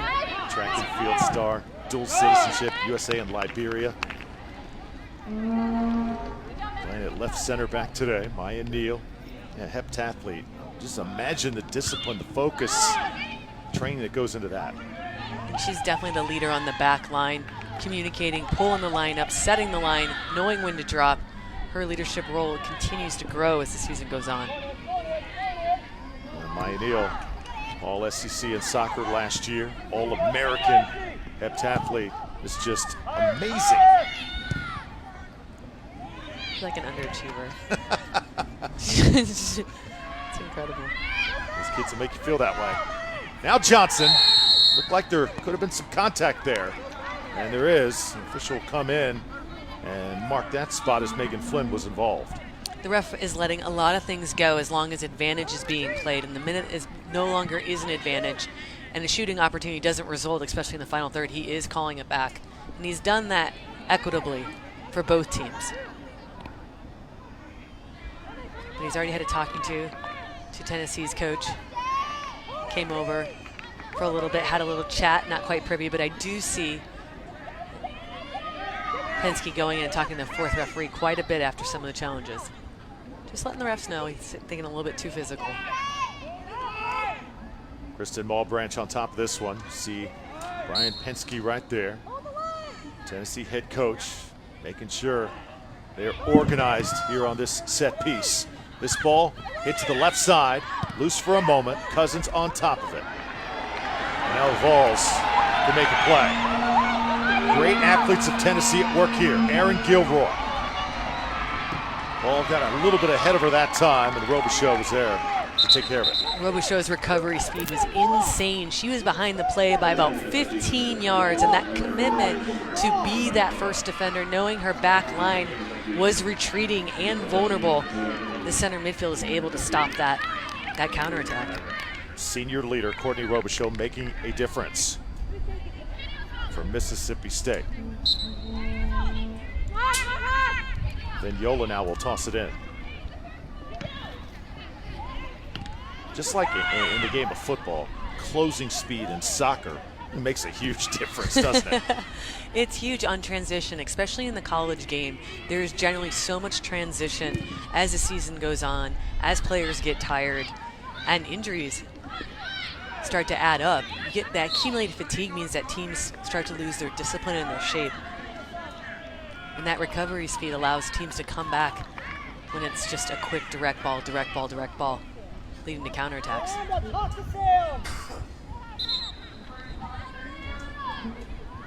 Track and field star, dual citizenship, USA and Liberia. Playing at left center back today, Maya Neal, a heptathlete. Just imagine the discipline, the focus, training that goes into that. She's definitely the leader on the back line, communicating, pulling the line up, setting the line, knowing when to drop. Her leadership role continues to grow as the season goes on. And Maya Neal, all SEC in soccer last year, All-American heptathlete, is just amazing. She's like an underachiever. It's incredible. These kids will make you feel that way. Now Johnson, looked like there could have been some contact there. And there is. The official will come in and mark that spot as Megan Flynn was involved. The ref is letting a lot of things go as long as advantage is being played, and the minute is no longer is an advantage, and a shooting opportunity doesn't result, especially in the final third, he is calling it back. And he's done that equitably for both teams. But he's already had a talking to Tennessee's coach. Came over for a little bit, had a little chat, not quite privy, but I do see Penske going in and talking to the fourth referee quite a bit after some of the challenges. Just letting the refs know he's thinking a little bit too physical. Kristen Malbranch on top of this one. See Brian Penske right there. Tennessee head coach making sure they're organized here on this set piece. This ball hit to the left side, loose for a moment. Cousins on top of it. And now the Vols can make a play. Great athletes of Tennessee at work here. Aaron Gilroy. Ball got a little bit ahead of her that time, and Robichaux was there to take care of it. Robichaux's recovery speed was insane. She was behind the play by about 15 yards, and that commitment to be that first defender, knowing her back line was retreating and vulnerable, the center midfield is able to stop that counterattack. Senior leader Courtney Robichaux making a difference for Mississippi State. Then Yola now will toss it in. Just like in the game of football, closing speed in soccer makes a huge difference, doesn't it? It's huge on transition, especially in the college game. There's generally so much transition as the season goes on, as players get tired, and injuries start to add up. You get that accumulated fatigue means that teams start to lose their discipline and their shape. And that recovery speed allows teams to come back when it's just a quick direct ball, leading to counterattacks.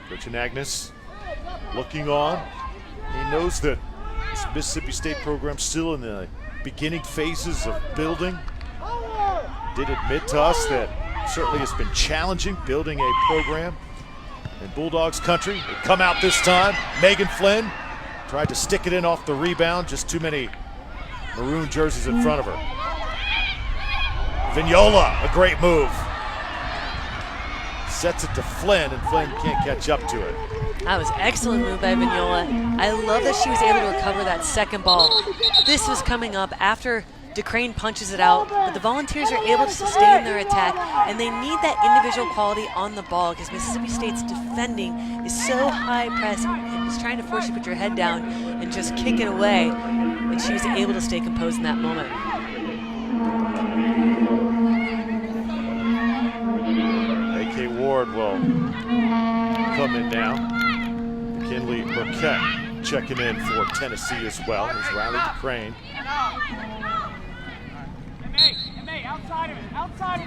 Coach and Agnes looking on. He knows that this Mississippi State program's still in the beginning phases of building. Did admit to us that certainly has been challenging building a program in Bulldogs country. They come out this time. Megan Flynn tried to stick it in off the rebound. Just too many maroon jerseys in front of her. Vignola, a great move. Sets it to Flynn, and Flynn can't catch up to it. That was an excellent move by Vignola. I love that she was able to recover that second ball. This was coming up after DeCrane punches it out, but the Volunteers are able to sustain their attack, and they need that individual quality on the ball because Mississippi State's defending is so high press and is trying to force you to put your head down and just kick it away, and she was able to stay composed in that moment. A.K. Ward will come in now. McKinley Burkett checking in for Tennessee as well. There's Riley DeCrane.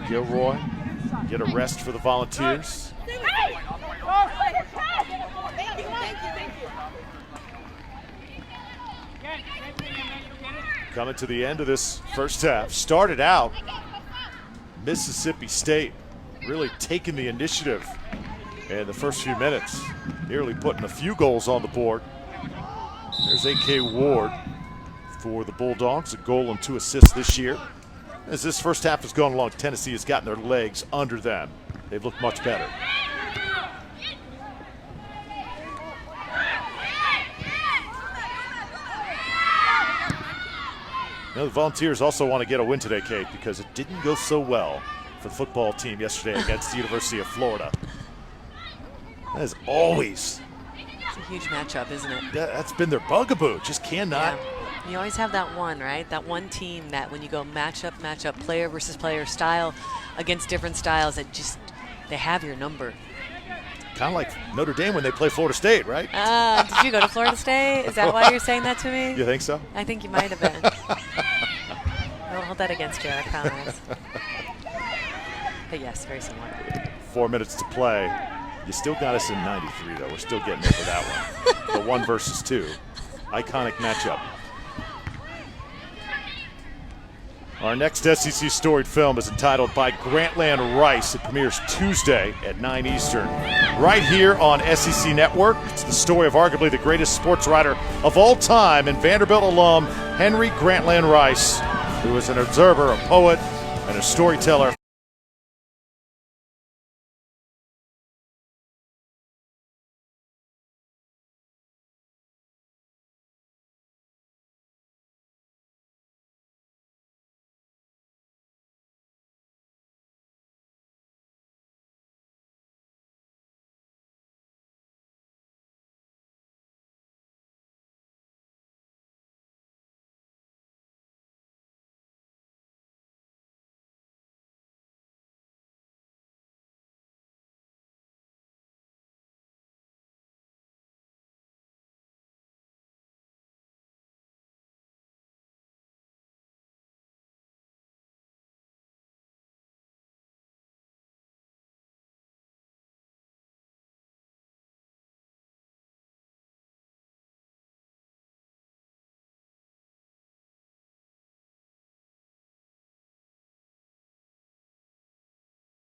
Gilroy, get a rest for the Volunteers. Coming to the end of this first half. Started out, Mississippi State really taking the initiative in the first few minutes, nearly putting a few goals on the board. There's A.K. Ward for the Bulldogs, a goal and 2 assists this year. As this first half has gone along, Tennessee has gotten their legs under them. They've looked much better. Now the Volunteers also want to get a win today, Kate, because it didn't go so well for the football team yesterday against the University of Florida. That is always It's a huge matchup, isn't it? that's been their bugaboo. Just cannot. Yeah. You always have that one, right? That one team that when you go matchup, player versus player, style against different styles, that just, they have your number. Kind of like Notre Dame when they play Florida State, right? Did you go to Florida State? Is that why you're saying that to me? You think so? I think you might have been. I won't hold that against you, I promise. But yes, very similar. 4 minutes to play. You still got us in 93, though. We're still getting over that one. The 1 versus 2. Iconic matchup. Our next SEC storied film is entitled By Grantland Rice. It premieres Tuesday at 9 Eastern. Right here on SEC Network. It's the story of arguably the greatest sports writer of all time and Vanderbilt alum Henry Grantland Rice, who is an observer, a poet, and a storyteller.